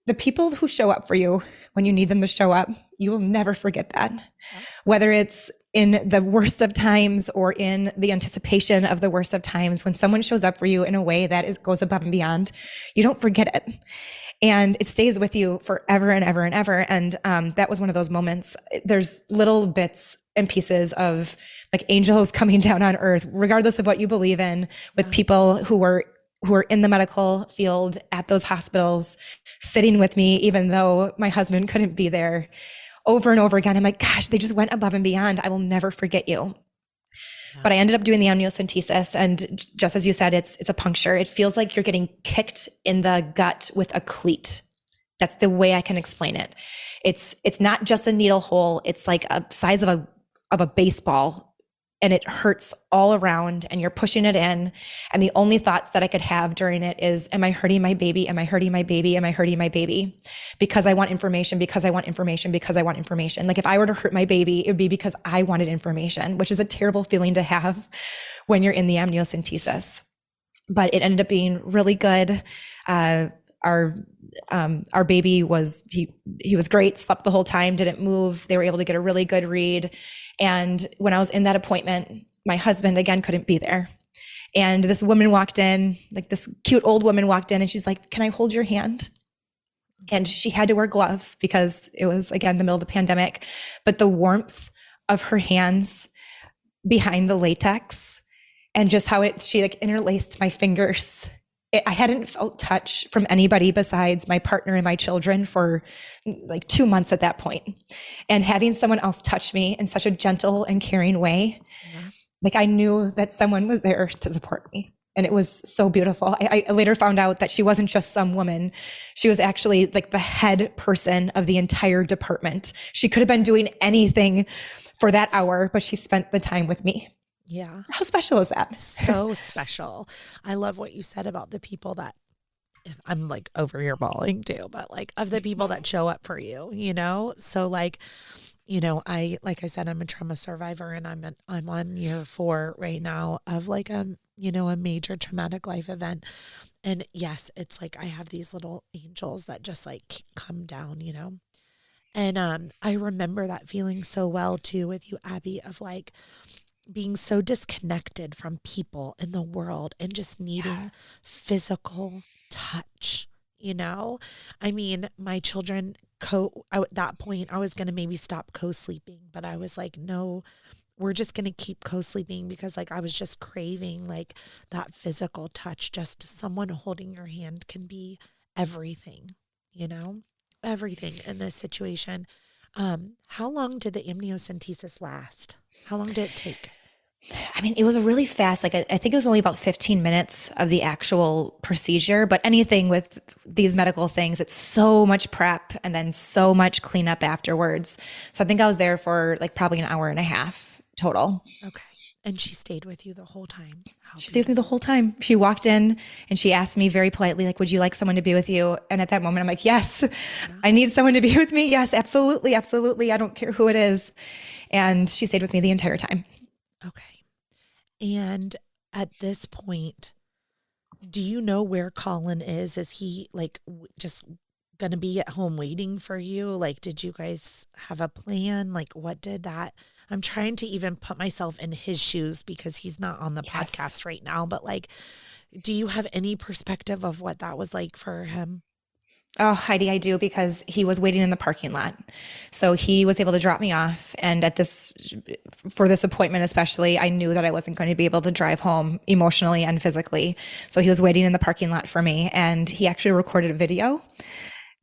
Speaker 2: the people who show up for you when you need them to show up, you will never forget that. Yeah. Whether it's in the worst of times or in the anticipation of the worst of times, when someone shows up for you in a way that goes above and beyond, you don't forget it. and it stays with you forever and ever and ever. And that was one of those moments. There's little bits and pieces of like angels coming down on earth, regardless of what you believe in, with people who were in the medical field at those hospitals, sitting with me, even though my husband couldn't be there, over and over again. I'm like, gosh, they just went above and beyond. I will never forget you. But I ended up doing the amniocentesis, and just as you said, it's a puncture. It feels like you're getting kicked in the gut with a cleat. That's the way I can explain it. It's not just a needle hole. It's like a size of a baseball, and it hurts all around, and you're pushing it in. And the only thoughts that I could have during it is, am I hurting my baby? Am I hurting my baby? Am I hurting my baby? Because I want information, because I want information, because I want information. Like if I were to hurt my baby, it would be because I wanted information, which is a terrible feeling to have when you're in the amniocentesis. But it ended up being really good. Our baby was, he was great, slept the whole time, didn't move. They were able to get a really good read. And when I was in that appointment, my husband again couldn't be there. And this woman walked in, like this cute old woman walked in, and she's like, can I hold your hand? And she had to wear gloves because it was, again, the middle of the pandemic. But the warmth of her hands behind the latex, and just how she like interlaced my fingers. I hadn't felt touch from anybody besides my partner and my children for like 2 months at that point. And having someone else touch me in such a gentle and caring way, like I knew that someone was there to support me. And it was so beautiful. I later found out that she wasn't just some woman. She was actually like the head person of the entire department. She could have been doing anything for that hour, but she spent the time with me.
Speaker 3: Yeah.
Speaker 2: How special is that?
Speaker 3: So special. I love what you said about the people that, I'm like over here bawling too, but like of the people that show up for you, you know? So like, you know, like I said, I'm a trauma survivor, and I'm on year 4 right now of like a major traumatic life event. And yes, it's like I have these little angels that just like come down, you know? And I remember that feeling so well too with you, Abby, of like being so disconnected from people in the world and just needing physical touch, you know? I mean, my children at that point, I was going to maybe stop co-sleeping, but I was like, no, we're just going to keep co-sleeping, because like I was just craving like that physical touch. Just someone holding your hand can be everything, you know? Everything in this situation. How long did the amniocentesis last? How long did it take?
Speaker 2: I mean, it was a really fast, like I think it was only about 15 minutes of the actual procedure, but anything with these medical things, it's so much prep and then so much cleanup afterwards. So I think I was there for like probably an hour and a half total.
Speaker 3: Okay. And she stayed with you the whole time?
Speaker 2: She stayed with me the whole time. She walked in and she asked me very politely, like, would you like someone to be with you? And at that moment, I'm like, yes, I need someone to be with me. Yes, absolutely. Absolutely. I don't care who it is. And she stayed with me the entire time.
Speaker 3: Okay. And at this point, do you know where Colin is? Is he like just going to be at home waiting for you? Like, did you guys have a plan? Like, what did that? I'm trying to even put myself in his shoes because he's not on the podcast right now. But like, do you have any perspective of what that was like for him?
Speaker 2: Oh, Heidi, I do, because he was waiting in the parking lot. So he was able to drop me off. And for this appointment especially, I knew that I wasn't going to be able to drive home emotionally and physically. So he was waiting in the parking lot for me. And he actually recorded a video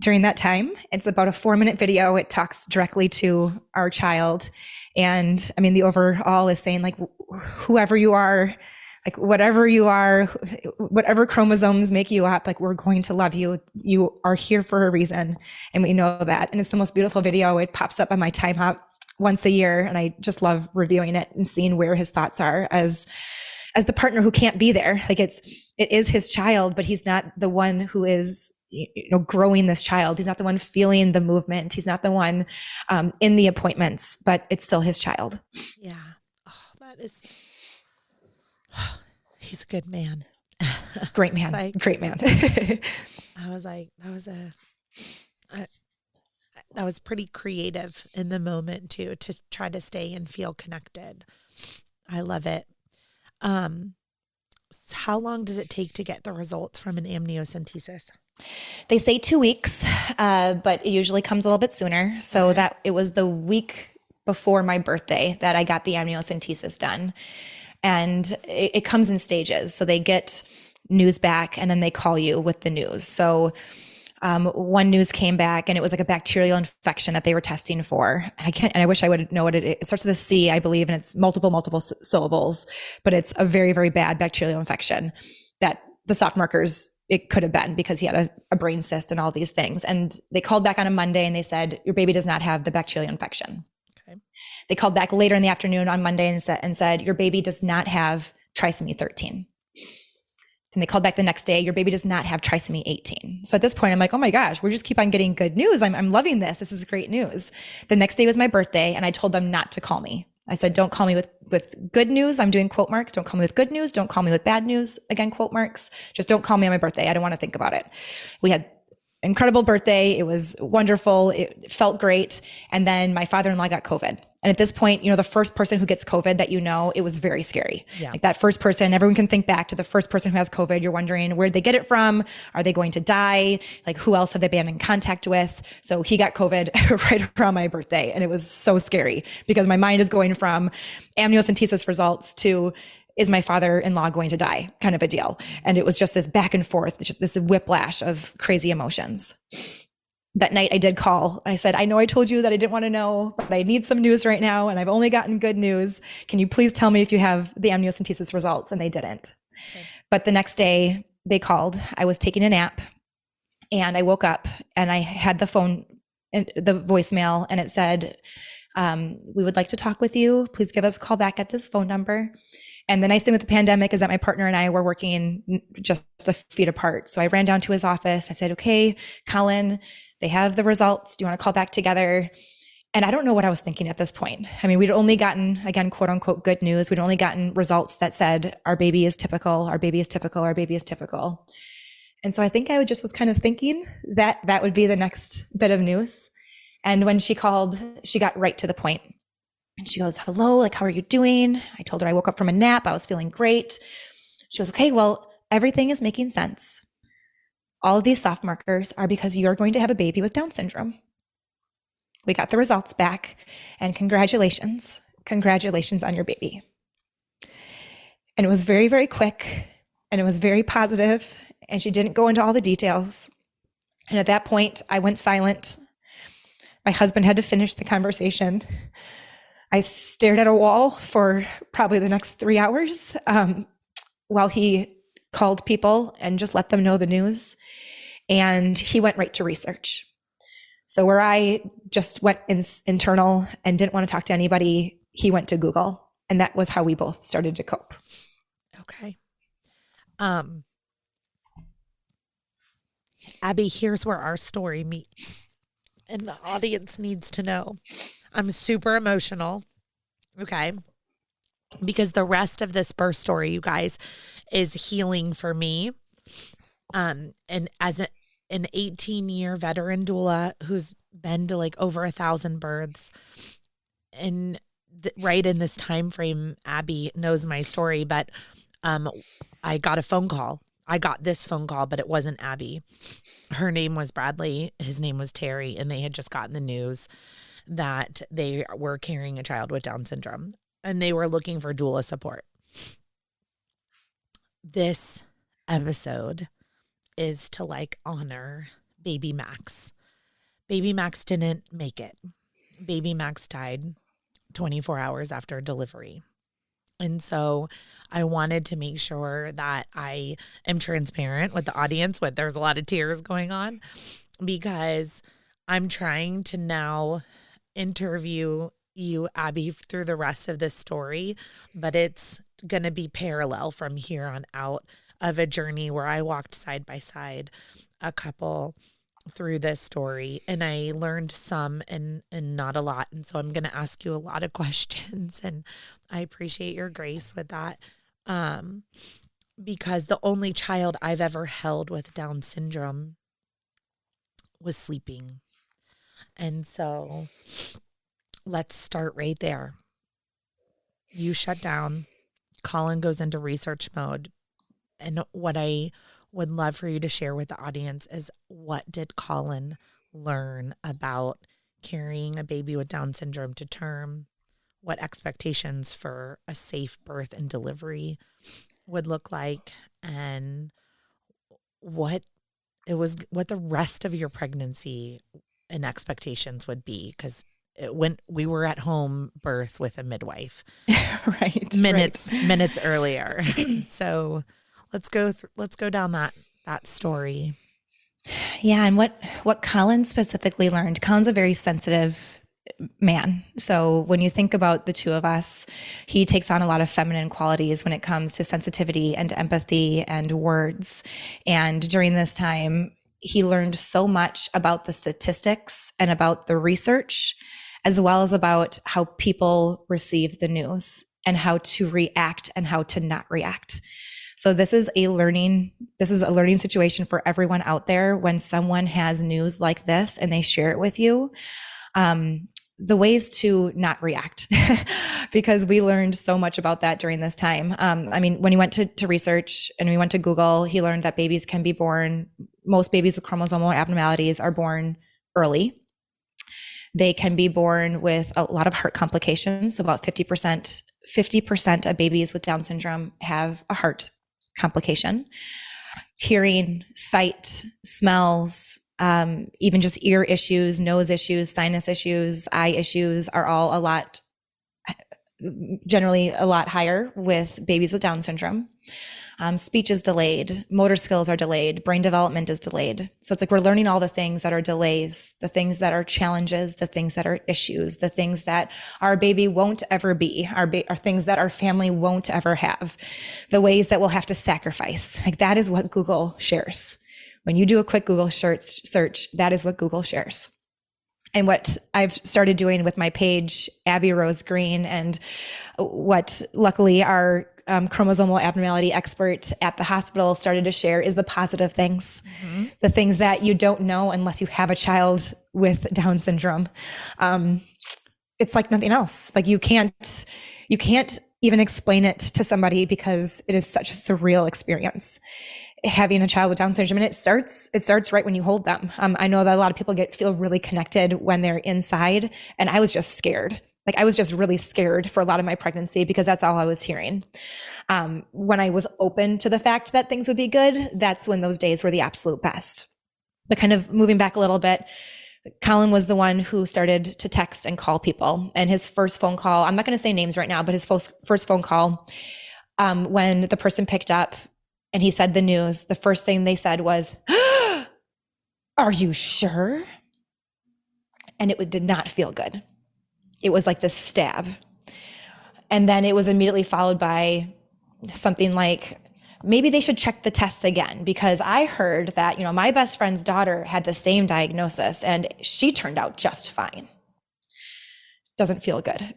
Speaker 2: during that time. It's about a 4-minute video. It talks directly to our child. And I mean, the overall is saying like, whoever you are, like whatever you are, whatever chromosomes make you up, like we're going to love you. You are here for a reason. And we know that. And it's the most beautiful video. It pops up on my time hop once a year. And I just love reviewing it and seeing where his thoughts are as the partner who can't be there. Like it is his child, but he's not the one who is, growing this child. He's not the one feeling the movement. He's not the one in the appointments, but it's still his child.
Speaker 3: Yeah. Oh, that is... He's a good man.
Speaker 2: Great man. Great man.
Speaker 3: I was like, that was pretty creative in the moment too, to try to stay and feel connected. I love it. How long does it take to get the results from an amniocentesis?
Speaker 2: They say 2 weeks, but it usually comes a little bit sooner. So that it was the week before my birthday that I got the amniocentesis done. And it comes in stages. So they get news back and then they call you with the news. So one news came back and it was like a bacterial infection that they were testing for. And I wish I would know what it is. It starts with a C, I believe, and it's multiple syllables, but it's a very, very bad bacterial infection that the soft markers, it could have been because he had a brain cyst and all these things. And they called back on a Monday and they said, your baby does not have the bacterial infection. Okay. They called back later in the afternoon on Monday and said, your baby does not have trisomy 13. And they called back the next day, your baby does not have trisomy 18. So at this point, I'm like, oh my gosh, we just keep on getting good news. I'm loving this. This is great news. The next day was my birthday, and I told them not to call me. I said, don't call me with good news. I'm doing quote marks. Don't call me with good news. Don't call me with bad news. Again, quote marks. Just don't call me on my birthday. I don't want to think about it. We had incredible birthday. It was wonderful. It felt great. And then my father-in-law got COVID. And at this point, the first person who gets COVID that it was very scary. Yeah. Like that first person, everyone can think back to the first person who has COVID. You're wondering, where'd they get it from? Are they going to die? Like, who else have they been in contact with? So he got COVID right around my birthday. And it was so scary because my mind is going from amniocentesis results to, is my father-in-law going to die kind of a deal. And it was just this back and forth, just this whiplash of crazy emotions. That night I did call. I said, I know I told you that I didn't want to know, but I need some news right now. And I've only gotten good news. Can you please tell me if you have the amniocentesis results? And they didn't. Okay. But the next day they called. I was taking a nap and I woke up and I had the phone, the voicemail, and it said, we would like to talk with you. Please give us a call back at this phone number. And the nice thing with the pandemic is that my partner and I were working just a feet apart. So I ran down to his office. I said, okay, Colin, they have the results. Do you want to call back together? And I don't know what I was thinking at this point. I mean, we'd only gotten, again, quote unquote, good news. We'd only gotten results that said, our baby is typical, our baby is typical, our baby is typical. And so I think I just was kind of thinking that that would be the next bit of news. And when she called, she got right to the point. And she goes, hello, like, how are you doing? I told her I woke up from a nap. I was feeling great. She goes, okay, well, everything is making sense. All of these soft markers are because you're going to have a baby with Down syndrome. We got the results back, and congratulations. Congratulations on your baby. And it was very, very quick, and it was very positive, and she didn't go into all the details. And at that point, I went silent. My husband had to finish the conversation. I stared at a wall for probably the next 3 hours while he called people and just let them know the news. And he went right to research. So where I just went internal and didn't want to talk to anybody, he went to Google. And that was how we both started to cope.
Speaker 3: Okay. Abby, here's where our story meets. And the audience needs to know. I'm super emotional. Okay. Because the rest of this birth story, you guys, is healing for me. And as an 18-year veteran doula who's been to like over 1,000 births, and right in this time frame, Abby knows my story, but I got a phone call. I got this phone call, but it wasn't Abby. Her name was Bradley. His name was Terry, and they had just gotten the news that they were carrying a child with Down syndrome, and they were looking for doula support. This episode is to like honor baby Max. Baby Max didn't make it. Baby Max died 24 hours after delivery. And so I wanted to make sure that I am transparent with the audience, but there's a lot of tears going on because I'm trying to now interview you, Abby, through the rest of this story, but it's going to be parallel from here on out of a journey where I walked side by side a couple through this story, and I learned some and not a lot. And so I'm going to ask you a lot of questions, and I appreciate your grace with that. Because the only child I've ever held with Down syndrome was sleeping. And so let's start right there. You shut down. Colin goes into research mode. And what I would love for you to share with the audience is, what did Colin learn about carrying a baby with Down syndrome to term? What expectations for a safe birth and delivery would look like, and what the rest of your pregnancy and expectations would be, because when we were at home birth with a midwife,
Speaker 2: right,
Speaker 3: minutes earlier. So let's go down that story.
Speaker 2: Yeah, and what Colin specifically learned, Colin's a very sensitive man. So when you think about the two of us, he takes on a lot of feminine qualities when it comes to sensitivity and empathy and words. And during this time, he learned so much about the statistics and about the research, as well as about how people receive the news and how to react and how to not react. So this is a learning situation for everyone out there. When someone has news like this and they share it with you, the ways to not react, because we learned so much about that during this time. I mean, when he went to research and we went to Google, he learned that babies can be born, most babies with chromosomal abnormalities are born early. They can be born with a lot of heart complications. So about 50% of babies with Down syndrome have a heart complication. Hearing, sight, smells, even just ear issues, nose issues, sinus issues, eye issues are all generally a lot higher with babies with Down syndrome. Speech is delayed, motor skills are delayed, brain development is delayed. So it's like we're learning all the things that are delays, the things that are challenges, the things that are issues, the things that our baby won't ever be, are things that our family won't ever have, the ways that we'll have to sacrifice. Like that is what Google shares. When you do a quick Google search, that is what Google shares. And what I've started doing with my page, Abby Rose Green, and what luckily our chromosomal abnormality expert at the hospital started to share is the positive things, the things that you don't know unless you have a child with Down syndrome. It's like nothing else. Like you can't even explain it to somebody because it is such a surreal experience, having a child with Down syndrome. And it starts right when you hold them. I know that a lot of people feel really connected when they're inside, and I was just scared. Like I was just really scared for a lot of my pregnancy because that's all I was hearing. When I was open to the fact that things would be good, that's when those days were the absolute best. But kind of moving back a little bit, Colin was the one who started to text and call people. And his first phone call, I'm not going to say names right now, but his first phone call, when the person picked up and he said the news, the first thing they said was, "Are you sure?" And it did not feel good. It was like this stab. And then it was immediately followed by something like, maybe they should check the tests again, because I heard that, my best friend's daughter had the same diagnosis and she turned out just fine. Doesn't feel good.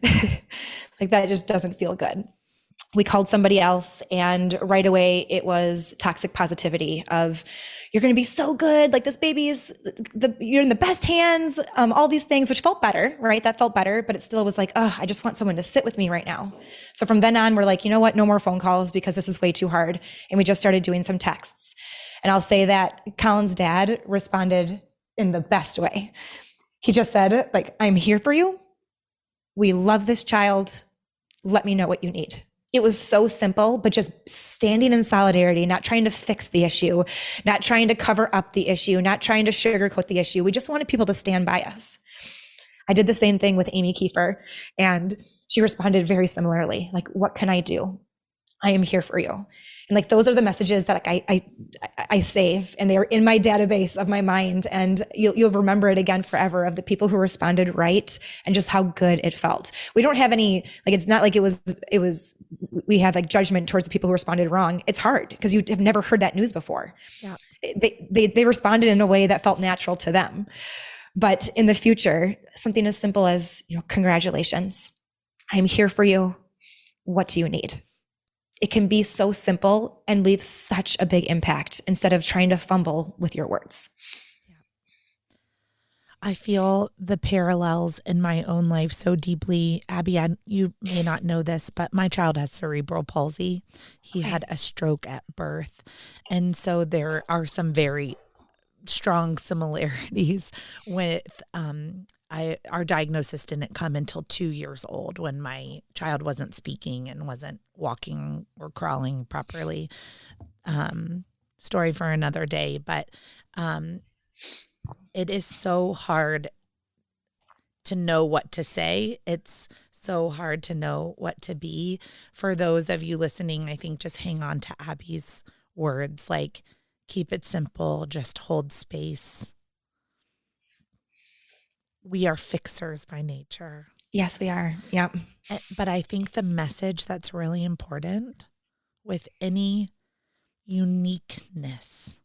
Speaker 2: Like that just doesn't feel good. We called somebody else and right away it was toxic positivity of, you're going to be so good. Like this baby's, you're in the best hands, all these things, which felt better, right? That felt better, but it still was like, oh, I just want someone to sit with me right now. So from then on, we're like, you know what? No more phone calls because this is way too hard. And we just started doing some texts. And I'll say that Colin's dad responded in the best way. He just said, like, I'm here for you. We love this child. Let me know what you need. It was so simple, but just standing in solidarity, not trying to fix the issue, not trying to cover up the issue, not trying to sugarcoat the issue. We just wanted people to stand by us. I did the same thing with Amy Kiefer, and she responded very similarly. Like, what can I do? I am here for you. And like, those are the messages that I save, and they are in my database of my mind. And you'll remember it again forever, of the people who responded right and just how good it felt. We don't have any, like, it's not like we have like judgment towards the people who responded wrong. It's hard because you have never heard that news before. Yeah. They responded in a way that felt natural to them. But in the future, something as simple as, congratulations, I'm here for you. What do you need? It can be so simple and leave such a big impact instead of trying to fumble with your words.
Speaker 3: I feel the parallels in my own life so deeply. Abby, you may not know this, but my child has cerebral palsy. He had a stroke at birth. And so there are some very strong similarities with our diagnosis didn't come until 2 years old, when my child wasn't speaking and wasn't walking or crawling properly. Story for another day, but it is so hard to know what to say. It's so hard to know what to be. For those of you listening, I think just hang on to Abby's words, like keep it simple, just hold space. We are fixers by nature.
Speaker 2: Yes, we are. Yep.
Speaker 3: But I think the message that's really important with any uniqueness,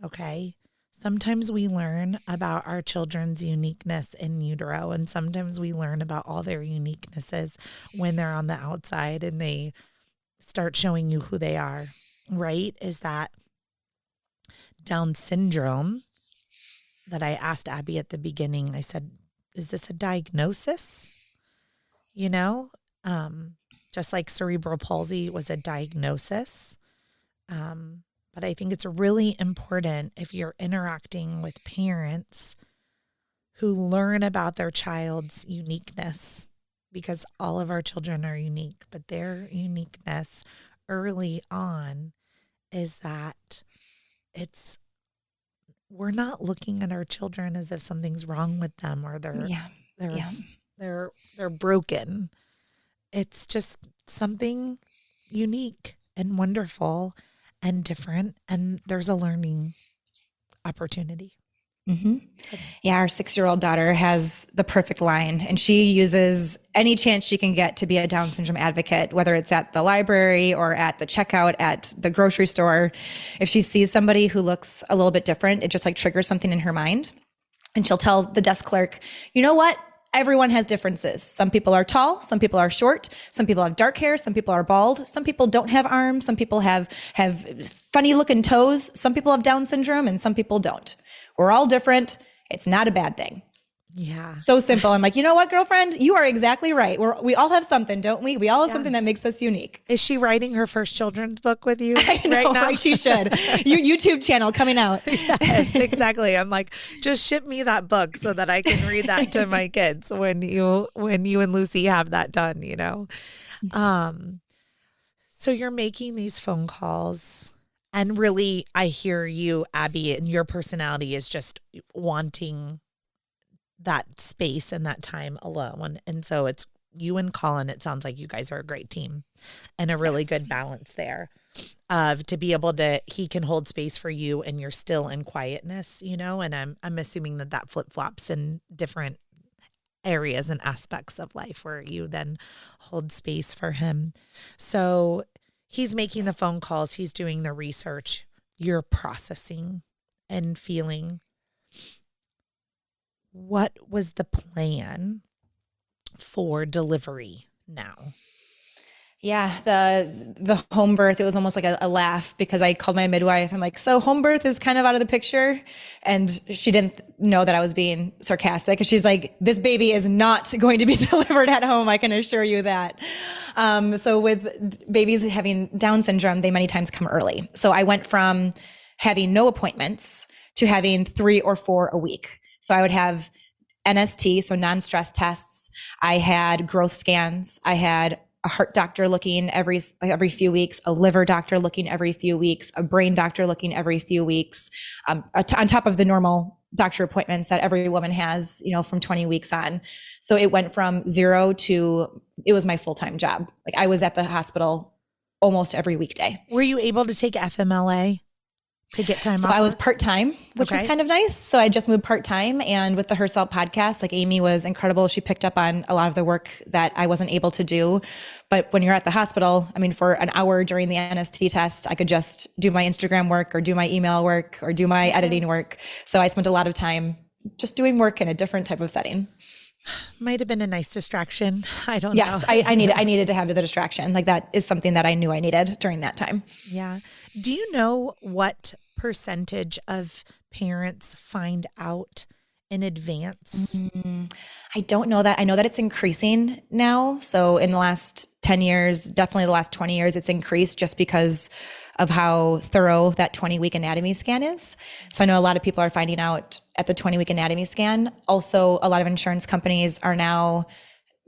Speaker 3: okay? Sometimes we learn about our children's uniqueness in utero, and sometimes we learn about all their uniquenesses when they're on the outside and they start showing you who they are, right? Is that Down syndrome that I asked Abby at the beginning? I said, is this a diagnosis? You know, just like cerebral palsy was a diagnosis. But I think it's really important if you're interacting with parents who learn about their child's uniqueness, because all of our children are unique, but their uniqueness early on is that we're not looking at our children as if something's wrong with them or they're broken. It's just something unique and wonderful and different, and there's a learning opportunity.
Speaker 2: Mm-hmm. Yeah, our 6-year-old daughter has the perfect line, and she uses any chance she can get to be a Down syndrome advocate, whether it's at the library or at the checkout at the grocery store. If she sees somebody who looks a little bit different, it just like triggers something in her mind. And she'll tell the desk clerk, you know what? Everyone has differences. Some people are tall, some people are short, some people have dark hair, some people are bald, some people don't have arms, some people have funny looking toes, some people have Down syndrome, and some people don't. We're all different. It's not a bad thing.
Speaker 3: Yeah.
Speaker 2: So simple. I'm like, you know what, girlfriend? You are exactly right. We all have something, don't we? We all have something that makes us unique.
Speaker 3: Is she writing her first children's book with you
Speaker 2: I know,
Speaker 3: right now?
Speaker 2: right? She should. Your YouTube channel coming out.
Speaker 3: Yes, exactly. I'm like, just ship me that book so that I can read that to my kids when you and Lucy have that done, you know? So you're making these phone calls. And really, I hear you, Abby, and your personality is just wanting that space and that time alone. And so it's you and Colin. It sounds like you guys are a great team and a really good balance there of to be able to, he can hold space for you and you're still in quietness, you know, and I'm assuming that flip-flops in different areas and aspects of life where you then hold space for him. So he's making the phone calls, he's doing the research, you're processing and feeling. What was the plan for delivery now?
Speaker 2: Yeah, the home birth, it was almost like a laugh because I called my midwife. I'm like, so home birth is kind of out of the picture. And she didn't know that I was being sarcastic. She's like, this baby is not going to be delivered at home. I can assure you that. So with babies having Down syndrome, they many times come early. So I went from having no appointments to having 3 or 4 a week. So I would have NST, so non-stress tests. I had growth scans. I had a heart doctor looking every few weeks, a liver doctor looking every few weeks, a brain doctor looking every few weeks, on top of the normal doctor appointments that every woman has, you know, from 20 weeks on. So it went from 0 to, it was my full-time job. Like I was at the hospital almost every weekday.
Speaker 3: Were you able to take FMLA to get time off?
Speaker 2: So I was part-time, which was kind of nice. So I just moved part-time, and with the Herself podcast, like Amy was incredible. She picked up on a lot of the work that I wasn't able to do. But when you're at the hospital, I mean, for an hour during the NST test, I could just do my Instagram work or do my email work or do my editing work. So I spent a lot of time just doing work in a different type of setting.
Speaker 3: Might have been a nice distraction. I don't know.
Speaker 2: Yes, I needed to have the distraction. Like that is something that I knew I needed during that time.
Speaker 3: Yeah. Do you know what percentage of parents find out in advance?
Speaker 2: I don't know that. I know that it's increasing now. So in the last 10 years, definitely the last 20 years, it's increased just because of how thorough that 20-week anatomy scan is. So I know a lot of people are finding out at the 20-week anatomy scan. Also, a lot of insurance companies are now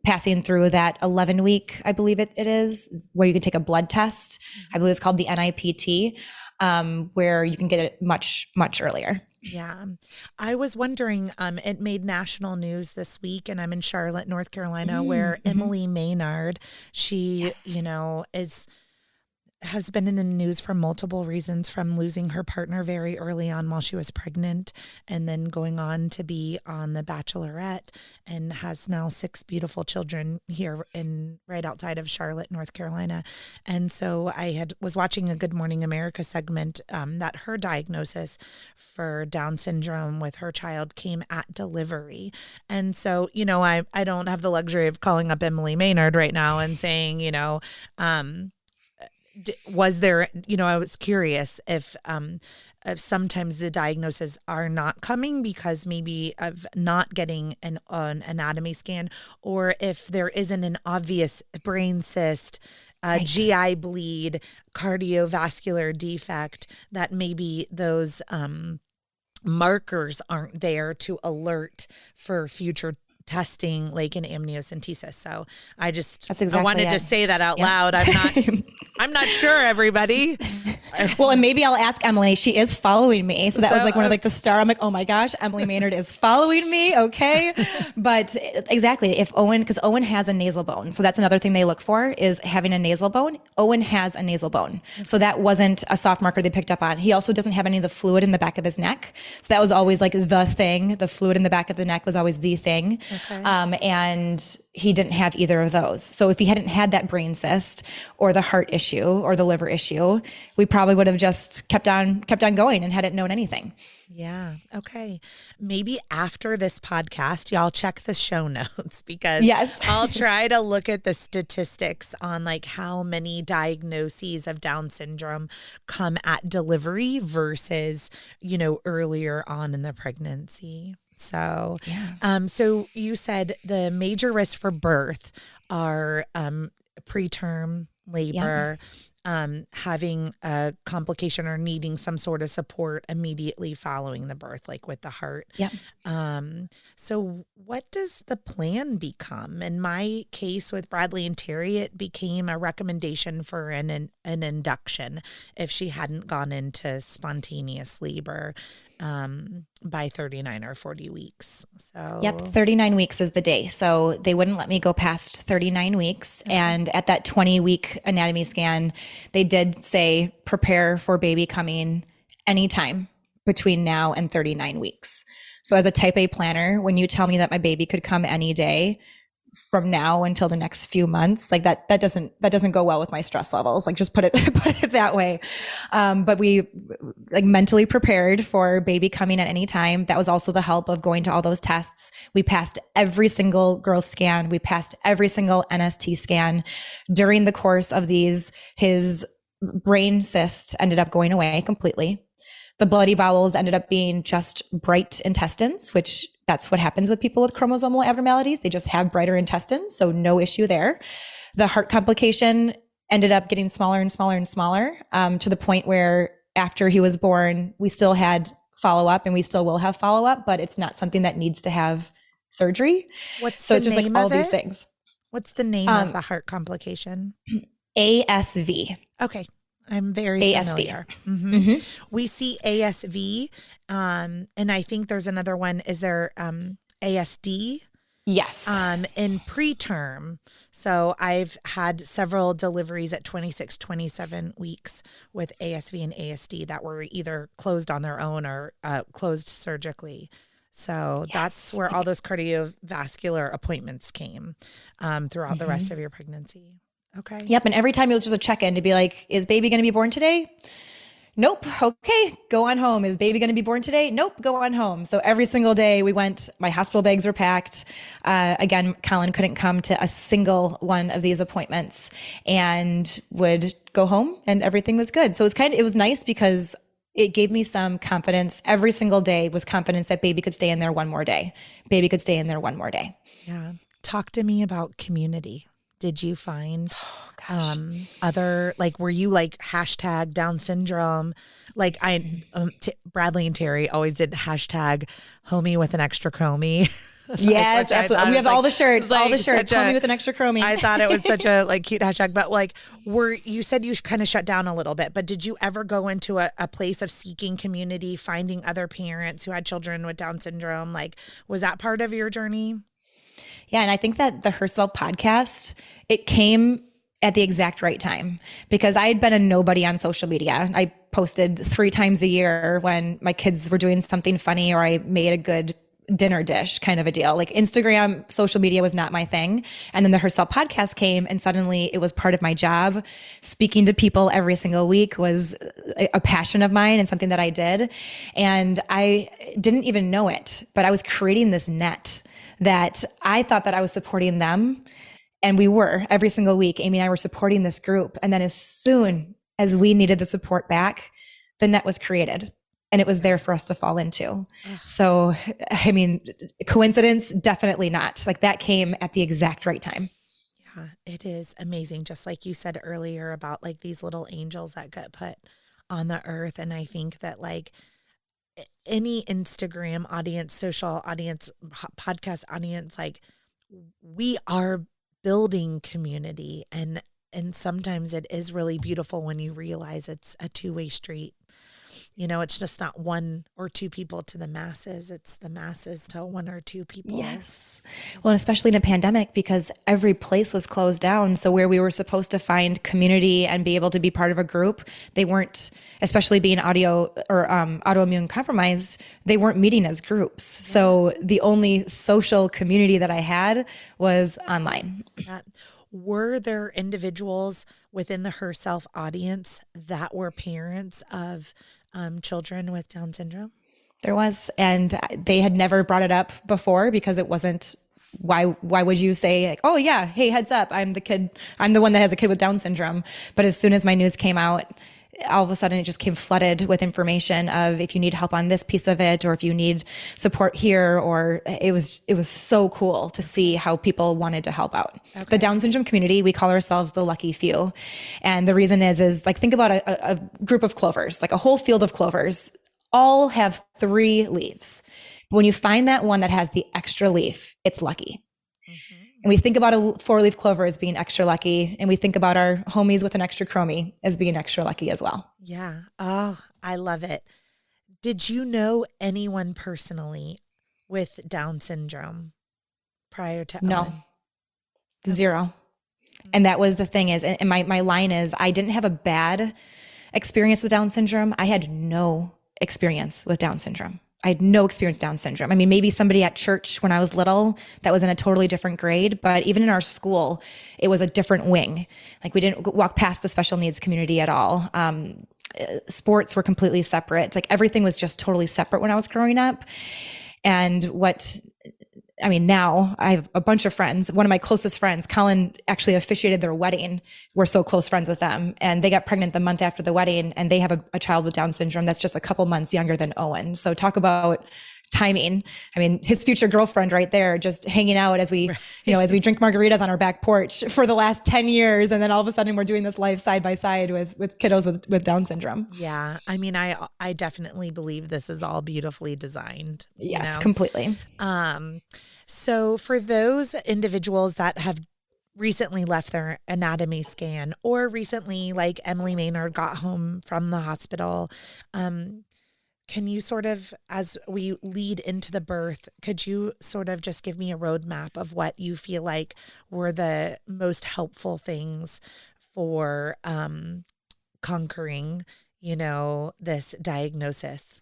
Speaker 2: passing through that 11-week, I believe it is, where you can take a blood test. I believe it's called the NIPT, where you can get it much, much earlier.
Speaker 3: Yeah. I was wondering, it made national news this week, and I'm in Charlotte, North Carolina, where Emily Maynard, she, has been in the news for multiple reasons, from losing her partner very early on while she was pregnant, and then going on to be on The Bachelorette, and has now 6 beautiful children here right outside of Charlotte, North Carolina. And so I was watching a Good Morning America segment that her diagnosis for Down syndrome with her child came at delivery. And so, I don't have the luxury of calling up Emily Maynard right now and saying, was there, I was curious if sometimes the diagnoses are not coming because maybe of not getting an anatomy scan, or if there isn't an obvious brain cyst, right, GI bleed, cardiovascular defect, that maybe those markers aren't there to alert for future testing, like an amniocentesis. So I wanted to say that out loud. I'm not sure, everybody.
Speaker 2: Well, and maybe I'll ask Emily. She is following me. So that was like one of the star. I'm like, oh my gosh, Emily Maynard is following me. Okay. But exactly, because Owen has a nasal bone. So that's another thing they look for, is having a nasal bone. Owen has a nasal bone. So that wasn't a soft marker they picked up on. He also doesn't have any of the fluid in the back of his neck. So that was always like the thing. The fluid in the back of the neck was always the thing. Okay. And he didn't have either of those. So if he hadn't had that brain cyst or the heart issue or the liver issue, we probably would have just kept on going and hadn't known anything.
Speaker 3: Yeah. Okay. Maybe after this podcast, y'all check the show notes, because I'll try to look at the statistics on like how many diagnoses of Down syndrome come at delivery versus, earlier on in the pregnancy. So, so you said the major risks for birth are preterm labor, having a complication or needing some sort of support immediately following the birth, like with the heart. So what does the plan become? In my case with Bradley and Terry, it became a recommendation for an induction if she hadn't gone into spontaneous labor by 39 or 40 weeks. So
Speaker 2: 39 weeks is the day. So they wouldn't let me go past 39 weeks. And at that 20-week anatomy scan, they did say, prepare for baby coming anytime between now and 39 weeks. So as a type A planner, when you tell me that my baby could come any day from now until the next few months, like that doesn't go well with my stress levels. Like, just put it that way. But we like mentally prepared for baby coming at any time. That was also the help of going to all those tests. We passed every single growth scan. We passed every single NST scan. During the course of these, his brain cyst ended up going away completely. The bloody bowels ended up being just bright intestines, which that's what happens with people with chromosomal abnormalities. They just have brighter intestines, so no issue there. The heart complication ended up getting smaller and smaller and smaller, to the point where after he was born, we still had follow-up, and we still will have follow-up, but it's not something that needs to have surgery.
Speaker 3: It's
Speaker 2: just like all these things.
Speaker 3: What's the name of the heart complication?
Speaker 2: ASV.
Speaker 3: Okay. I'm very familiar. We see ASV, and I think there's another one. Is there ASD?
Speaker 2: Yes.
Speaker 3: In preterm. So I've had several deliveries at 26, 27 weeks with ASV and ASD that were either closed on their own or closed surgically. So that's where all those cardiovascular appointments came throughout the rest of your pregnancy. Okay.
Speaker 2: Yep. And every time it was just a check-in to be like, is baby going to be born today? Nope. Okay. Go on home. Is baby going to be born today? Nope. Go on home. So every single day we went, my hospital bags were packed. Again, Colin couldn't come to a single one of these appointments and would go home and everything was good. So it was nice because it gave me some confidence. Every single day was confidence that baby could stay in there one more day. Baby could stay in there one more day.
Speaker 3: Yeah. Talk to me about community. Did you find other, like, were you like hashtag Down syndrome? Like Bradley and Terry always did hashtag homie with an extra chromy.
Speaker 2: Yes, absolutely. We have all the shirts, homie with an extra chromy.
Speaker 3: I thought it was such a like cute hashtag, but like, you said you kind of shut down a little bit, but did you ever go into a place of seeking community, finding other parents who had children with Down syndrome? Like, was that part of your journey?
Speaker 2: Yeah. And I think that the Herself podcast, it came at the exact right time because I had been a nobody on social media. I posted 3 times a year when my kids were doing something funny or I made a good dinner dish kind of a deal. Like Instagram, social media was not my thing. And then the Herself podcast came and suddenly it was part of my job. Speaking to people every single week was a passion of mine and something that I did. And I didn't even know it, but I was creating this net that I thought that I was supporting them. And we were every single week, Amy and I were supporting this group. And then as soon as we needed the support back, the net was created and it was there for us to fall into. So, I mean, coincidence? Definitely not. Like that came at the exact right time.
Speaker 3: Yeah, it is amazing. Just like you said earlier about like these little angels that get put on the earth. And I think that like any Instagram audience, social audience, podcast audience, like we are building community, and sometimes it is really beautiful when you realize it's a two-way street. You know, it's just not 1 or 2 people to the masses. It's the masses to 1 or 2 people.
Speaker 2: Yes. Well, and especially in a pandemic because every place was closed down. So where we were supposed to find community and be able to be part of a group, they weren't, especially being autoimmune compromised, they weren't meeting as groups. Yeah. So the only social community that I had was online.
Speaker 3: Were there individuals within the Herself audience that were parents of children with Down syndrome?
Speaker 2: There was, and they had never brought it up before because it wasn't, why would you say like, oh yeah, hey, heads up, I'm the one that has a kid with Down syndrome. But as soon as my news came out, all of a sudden it just came flooded with information of if you need help on this piece of it, or if you need support here, or it was so cool to see how people wanted to help out. Okay. The Down syndrome community, we call ourselves the lucky few. And the reason is like, think about a group of clovers, like a whole field of clovers, all have 3 leaves. When you find that one that has the extra leaf, it's lucky. Mm-hmm. And we think about a 4-leaf clover as being extra lucky. And we think about our homies with an extra chromy as being extra lucky as well.
Speaker 3: Yeah. Oh, I love it. Did you know anyone personally with Down syndrome prior to
Speaker 2: No.
Speaker 3: Owen?
Speaker 2: 0. And that was the thing is, and my line is, I didn't have a bad experience with Down syndrome. I had no experience with Down syndrome. I had no experience with Down syndrome. I mean, maybe somebody at church when I was little that was in a totally different grade, but even in our school, it was a different wing. Like we didn't walk past the special needs community at all. Sports were completely separate. It's like everything was just totally separate when I was growing up. And now I have a bunch of friends. One of my closest friends, Colin, actually officiated their wedding. We're so close friends with them. And they got pregnant the month after the wedding, and they have a child with Down syndrome that's just a couple months younger than Owen. So talk about timing. I mean, his future girlfriend right there, just hanging out as we, as we drink margaritas on our back porch for the last 10 years. And then all of a sudden we're doing this life side by side with kiddos with Down syndrome.
Speaker 3: Yeah. I mean, I definitely believe this is all beautifully designed.
Speaker 2: Yes, completely.
Speaker 3: So for those individuals that have recently left their anatomy scan, or recently, like Emily Maynard got home from the hospital, can you sort of, as we lead into the birth, could you sort of just give me a roadmap of what you feel like were the most helpful things for conquering, this diagnosis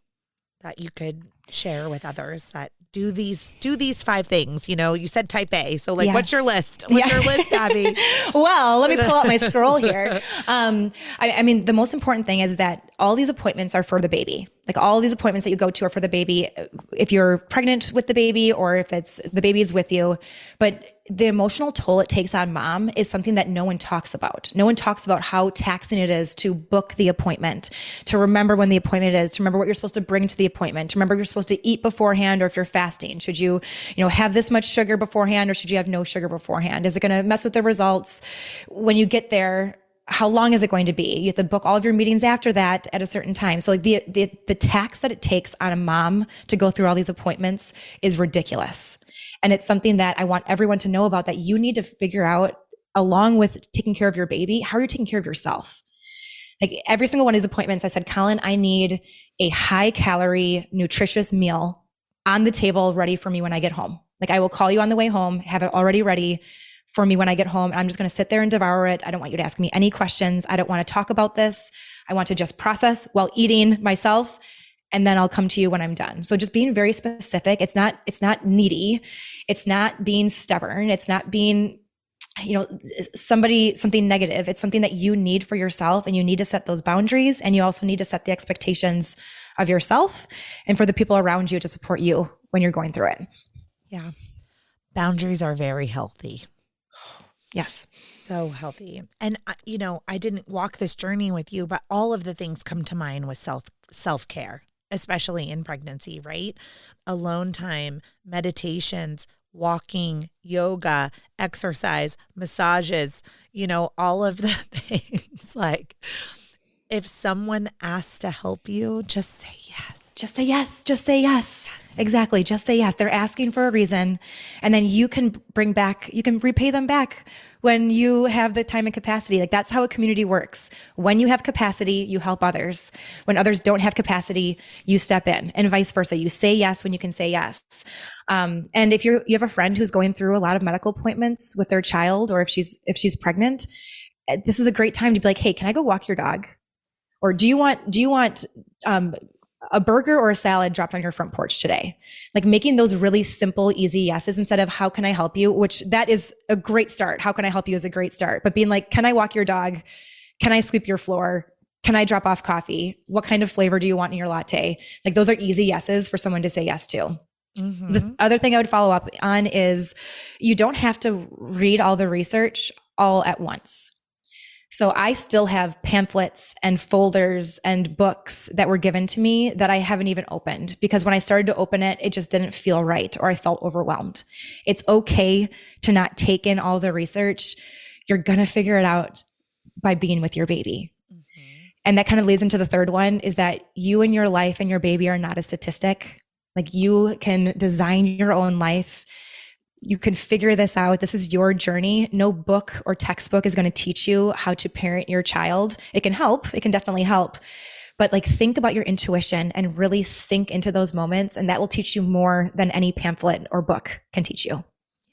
Speaker 3: that you could share with others that do these 5 things? You said type A. So like, yes. What's your list? What's your list, Abby?
Speaker 2: Well, let me pull out my scroll here. I mean, the most important thing is that all these appointments are for the baby. Like all these appointments that you go to are for the baby, if you're pregnant with the baby or if it's the baby is with you. But the emotional toll it takes on mom is something that no one talks about. No one talks about how taxing it is to book the appointment, to remember when the appointment is, to remember what you're supposed to bring to the appointment, to remember you're supposed to eat beforehand, or if you're fasting, should you, have this much sugar beforehand, or should you have no sugar beforehand? Is it going to mess with the results when you get there? How long is it going to be? You have to book all of your meetings after that at a certain time. So like the tax that it takes on a mom to go through all these appointments is ridiculous. And it's something that I want everyone to know about, that you need to figure out, along with taking care of your baby, how are you taking care of yourself? Like every single one of these appointments, I said, Colin, I need a high calorie, nutritious meal on the table ready for me when I get home. Like I will call you on the way home, have it already ready for me when I get home. I'm just going to sit there and devour it. I don't want you to ask me any questions. I don't want to talk about this. I want to just process while eating myself, and then I'll come to you when I'm done. So just being very specific. It's not needy. It's not being stubborn. It's not being, something negative. It's something that you need for yourself, and you need to set those boundaries, and you also need to set the expectations of yourself and for the people around you to support you when you're going through it.
Speaker 3: Yeah. Boundaries are very healthy.
Speaker 2: Yes.
Speaker 3: So healthy. And, I didn't walk this journey with you, but all of the things come to mind with self-care, especially in pregnancy, right? Alone time, meditations, walking, yoga, exercise, massages, all of the things. Like if someone asks to help you, just say yes.
Speaker 2: Just say yes. Just say yes. Exactly. Just say yes. They're asking for a reason. And then you can repay them back when you have the time and capacity. Like that's how a community works. When you have capacity, you help others. When others don't have capacity, you step in, and vice versa. You say yes when you can say yes. And if you have a friend who's going through a lot of medical appointments with their child, or if she's pregnant, this is a great time to be like, hey, can I go walk your dog? Or do you want a burger or a salad dropped on your front porch today? Like making those really simple, easy yeses instead of how can I help you, which that is a great start. How can I help you is a great start. But being like, can I walk your dog? Can I sweep your floor? Can I drop off coffee? What kind of flavor do you want in your latte? Like those are easy yeses for someone to say yes to. Mm-hmm. The other thing I would follow up on is you don't have to read all the research all at once. So I still have pamphlets and folders and books that were given to me that I haven't even opened, because when I started to open it, it just didn't feel right, or I felt overwhelmed. It's okay to not take in all the research. You're going to figure it out by being with your baby. Mm-hmm. And that kind of leads into the third one, is that you and your life and your baby are not a statistic. Like you can design your own life. You can figure this out. This is your journey. No book or textbook is going to teach you how to parent your child. It can help. It can definitely help. But like think about your intuition and really sink into those moments. And that will teach you more than any pamphlet or book can teach you.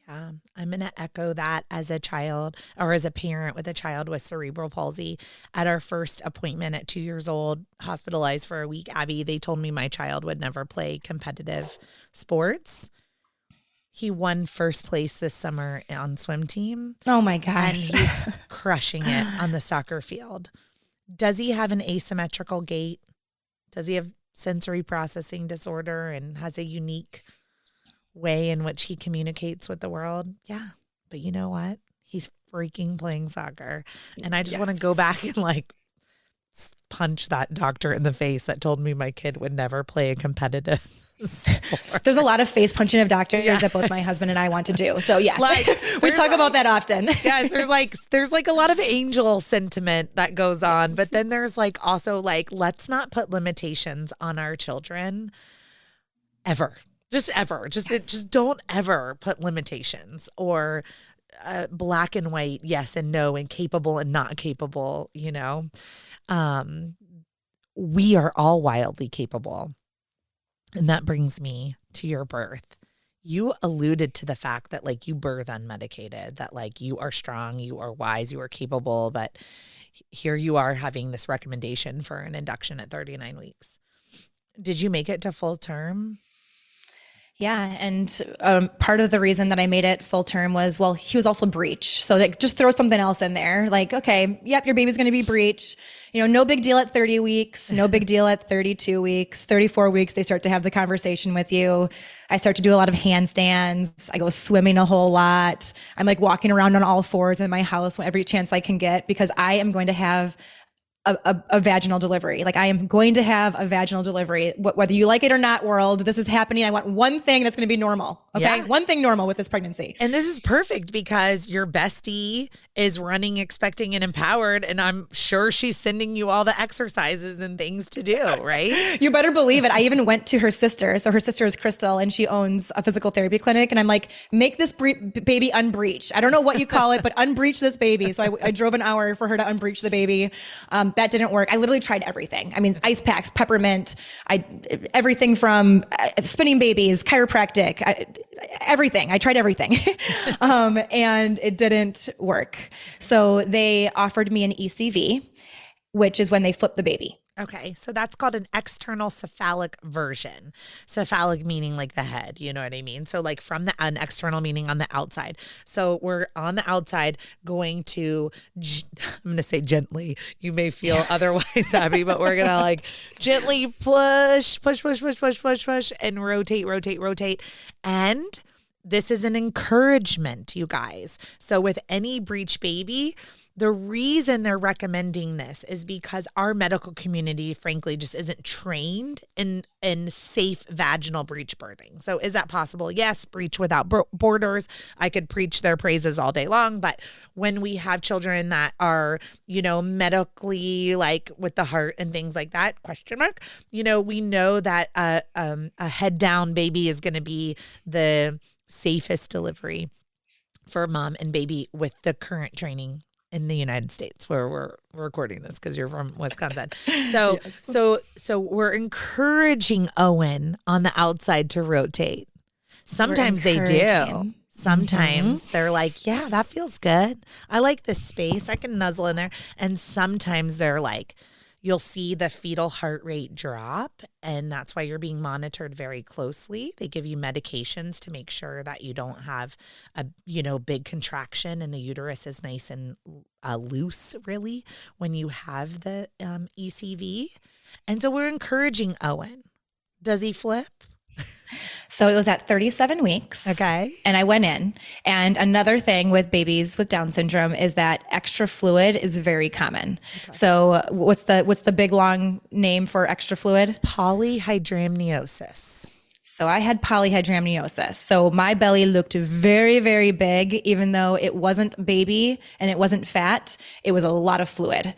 Speaker 3: Yeah, I'm going to echo that as a child, or as a parent with a child with cerebral palsy. At our first appointment at 2 years old, hospitalized for a week, Abby, they told me my child would never play competitive sports. He won first place this summer on swim team.
Speaker 2: Oh my gosh.
Speaker 3: And he's crushing it on the soccer field. Does he have an asymmetrical gait? Does he have sensory processing disorder and has a unique way in which he communicates with the world? Yeah. But you know what? He's freaking playing soccer. And I just want to go back and like punch that doctor in the face that told me my kid would never play a competitive sport.
Speaker 2: There's a lot of face punching of doctors that both my husband and I want to do. So yes, we talk about that often.
Speaker 3: Yes, there's like a lot of angel sentiment that goes on, but then there's like also like, let's not put limitations on our children ever. Just don't ever put limitations or black and white, yes and no, and capable and not capable, we are all wildly capable. And that brings me to your birth. You alluded to the fact that like you birth unmedicated, that like you are strong, you are wise, you are capable, but here you are having this recommendation for an induction at 39 weeks. Did you make it to full term?
Speaker 2: Yeah. And part of the reason that I made it full term was, well, he was also breech. So like just throw something else in there. Like, okay, yep, your baby's going to be breech. No big deal at 30 weeks, no big deal at 32 weeks, 34 weeks. They start to have the conversation with you. I start to do a lot of handstands. I go swimming a whole lot. I'm like walking around on all fours in my house every chance I can get, because I am going to have a vaginal delivery. Like I am going to have a vaginal delivery, whether you like it or not, world. This is happening. I want one thing that's going to be normal. Okay.
Speaker 3: Yeah.
Speaker 2: One thing normal with this pregnancy.
Speaker 3: And this is perfect because your bestie is running, expecting, and empowered. And I'm sure she's sending you all the exercises and things to do, right?
Speaker 2: You better believe it. I even went to her sister. So her sister is Crystal and she owns a physical therapy clinic. And I'm like, make this baby unbreech. I don't know what you call it, but unbreech this baby. So I drove an hour for her to unbreech the baby. That didn't work. I literally tried everything. I mean, ice packs, peppermint, everything from spinning babies, chiropractic, everything. I tried everything. And it didn't work. So they offered me an ECV, which is when they flip the baby.
Speaker 3: Okay, so that's called an external cephalic version. Cephalic meaning like the head, you know what I mean? So like from an external meaning on the outside. So we're on the outside going to, I'm going to say gently. You may feel otherwise, Abby, but we're going to like gently push, and rotate. And this is an encouragement, you guys. So with any breech baby, the reason they're recommending this is because our medical community, frankly, just isn't trained in safe vaginal breech birthing. So is that possible? Yes, Breech Without Borders. I could preach their praises all day long. But when we have children that are, medically like with the heart and things like that, question mark, we know that a head down baby is going to be the safest delivery for mom and baby with the current training in the United States, where we're recording this because you're from Wisconsin. So, yes. so we're encouraging Owen on the outside to rotate. Sometimes they do. Sometimes they're like, yeah, that feels good. I like this space. I can nuzzle in there. And sometimes they're like, you'll see the fetal heart rate drop, and that's why you're being monitored very closely. They give you medications to make sure that you don't have a, big contraction and the uterus is nice and loose, really, when you have the ECV. And so we're encouraging Owen. Does he flip?
Speaker 2: So it was at 37 weeks.
Speaker 3: Okay.
Speaker 2: And I went in. And another thing with babies with Down syndrome is that extra fluid is very common. Okay. So what's the big long name for extra fluid?
Speaker 3: Polyhydramniosis.
Speaker 2: So I had polyhydramniosis. So my belly looked very, very big, even though it wasn't baby and it wasn't fat. It was a lot of fluid.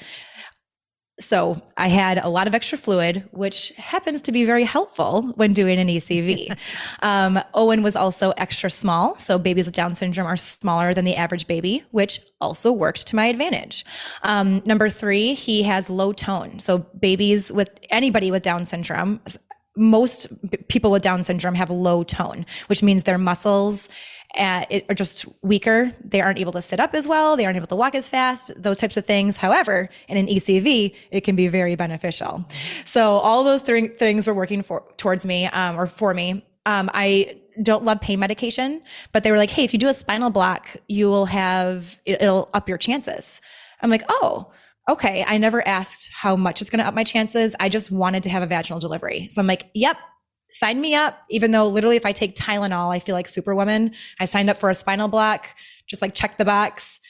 Speaker 2: So I had a lot of extra fluid, which happens to be very helpful when doing an ECV. Owen was also extra small. So babies with Down syndrome are smaller than the average baby, which also worked to my advantage. Number 3, he has low tone. So anybody with Down syndrome, most people with Down syndrome have low tone, which means their muscles are just weaker. They aren't able to sit up as well. They aren't able to walk as fast, those types of things. However, in an ECV, it can be very beneficial. So all those things were working towards me or for me. I don't love pain medication, but they were like, hey, if you do a spinal block, it'll up your chances. I'm like, oh, okay. I never asked how much it's going to up my chances. I just wanted to have a vaginal delivery. So I'm like, yep. Sign me up, even though literally if I take Tylenol, I feel like Superwoman. I signed up for a spinal block, just like check the box.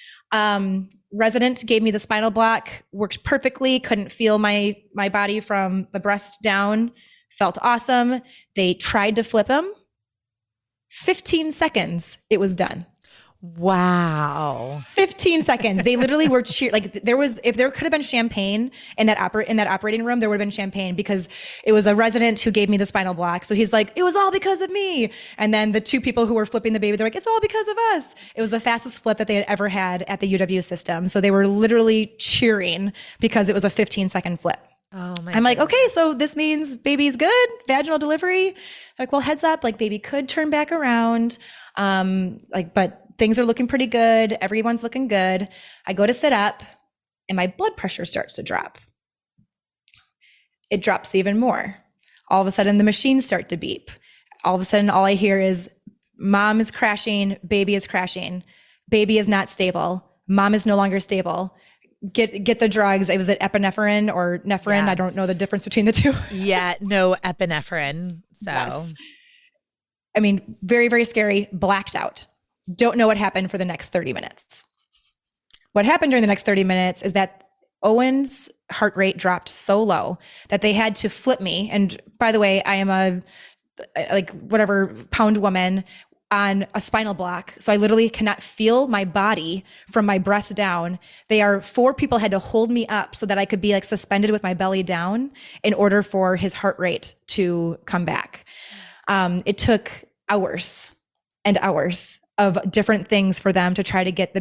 Speaker 2: Resident gave me the spinal block, worked perfectly, couldn't feel my body from the breast down, felt awesome. They tried to flip him. 15 seconds, it was done.
Speaker 3: Wow.
Speaker 2: 15 seconds. They literally were like if there could have been champagne in that operating room, there would have been champagne because it was a resident who gave me the spinal block. So he's like, it was all because of me. And then the 2 people who were flipping the baby, they're like, it's all because of us. It was the fastest flip that they had ever had at the UW system. So they were literally cheering because it was a 15-second flip.
Speaker 3: Oh my
Speaker 2: I'm like, okay, so this means baby's good, vaginal delivery. Like, well, heads up, like baby could turn back around. But things are looking pretty good. Everyone's looking good. I go to sit up and my blood pressure starts to drop. It drops even more. All of a sudden the machines start to beep. All of a sudden, all I hear is mom is crashing, baby is crashing, baby is not stable, mom is no longer stable. Get the drugs. Was it epinephrine or nephrine?
Speaker 3: Yeah.
Speaker 2: I don't know the difference between the two.
Speaker 3: Yeah, no epinephrine. So,
Speaker 2: Yes. I mean, very, very scary. Blacked out. Don't know what happened for the next 30 minutes. What happened during the next 30 minutes is that Owen's heart rate dropped so low that they had to flip me. And by the way, I am a pound woman on a spinal block. So I literally cannot feel my body from my breast down. 4 people had to hold me up so that I could be like suspended with my belly down in order for his heart rate to come back. It took hours and hours of different things for them to try to get our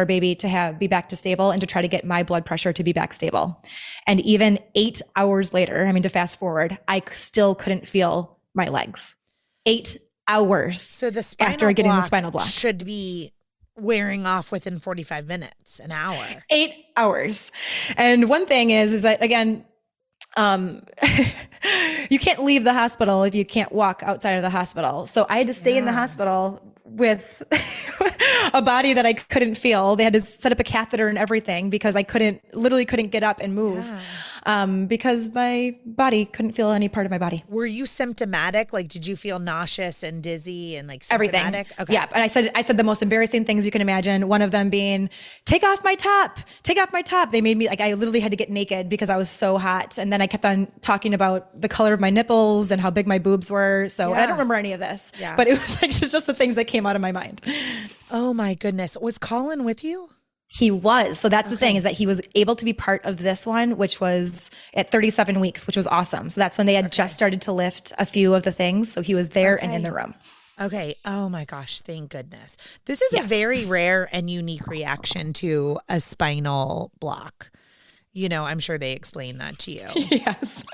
Speaker 2: baby to be back to stable, and to try to get my blood pressure to be back stable. And even 8 hours later, to fast forward, I still couldn't feel my legs. 8 hours.
Speaker 3: So the spinal
Speaker 2: after getting
Speaker 3: block
Speaker 2: the spinal block
Speaker 3: should be wearing off within 45 minutes, an hour.
Speaker 2: 8 hours. And one thing is that, again, you can't leave the hospital if you can't walk outside of the hospital. So I had to stay in the hospital with a body that I couldn't feel. They had to set up a catheter and everything because I literally couldn't get up and move. Because my body couldn't feel any part of my body.
Speaker 3: Were you symptomatic? Like, did you feel nauseous and dizzy and like symptomatic?
Speaker 2: Everything.
Speaker 3: Okay.
Speaker 2: Yeah. And I said the most embarrassing things you can imagine. One of them being, take off my top. They made me I literally had to get naked because I was so hot. And then I kept on talking about the color of my nipples and how big my boobs were. So I don't remember any of this, but it was like just the things that came out of my mind.
Speaker 3: Oh my goodness. Was Colin with you?
Speaker 2: He was. So that's the thing, is that he was able to be part of this one, which was at 37 weeks, which was awesome. So that's when they had just started to lift a few of the things. So he was there and in the room.
Speaker 3: Okay. Oh my gosh. Thank goodness. This is a very rare and unique reaction to a spinal block. I'm sure they explained that to you.
Speaker 2: Yes.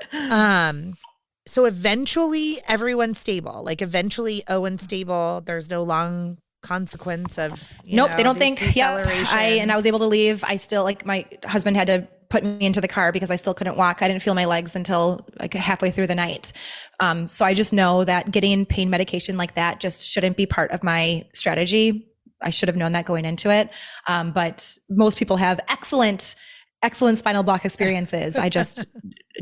Speaker 3: So eventually everyone's stable. Like eventually Owen's stable. There's no long consequence of
Speaker 2: nope, they don't think
Speaker 3: decelerations.
Speaker 2: I was able to leave. I still, my husband had to put me into the car because I still couldn't walk. I didn't feel my legs until like halfway through the night. So I just know that getting pain medication like that just shouldn't be part of my strategy. I should have known that going into it. But most people have excellent spinal block experiences. I just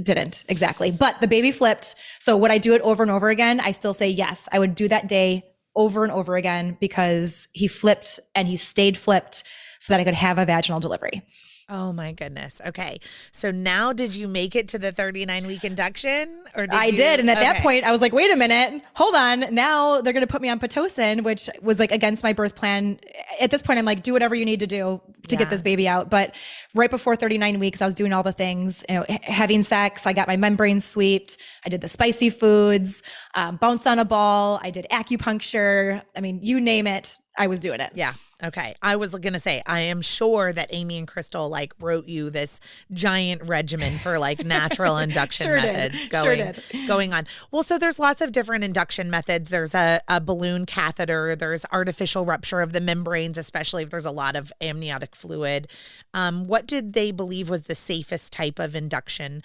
Speaker 2: didn't exactly, but the baby flipped. So would I do it over and over again? I still say yes. I would do that day over and over again because he flipped and he stayed flipped so that I could have a vaginal delivery.
Speaker 3: Oh my goodness. Okay. So now did you make it to the 39-week induction? Or
Speaker 2: I did. And at that point I was like, wait a minute, hold on. Now they're going to put me on Pitocin, which was like against my birth plan. At this point, I'm like, do whatever you need to do to get this baby out. But right before 39 weeks, I was doing all the things, having sex. I got my membranes swept. I did the spicy foods, bounced on a ball. I did acupuncture. You name it. I was doing it.
Speaker 3: Yeah. Okay. I was going to say, I am sure that Amy and Crystal wrote you this giant regimen for natural induction methods going on. Well, so there's lots of different induction methods. There's a balloon catheter. There's artificial rupture of the membranes, especially if there's a lot of amniotic fluid. What did they believe was the safest type of induction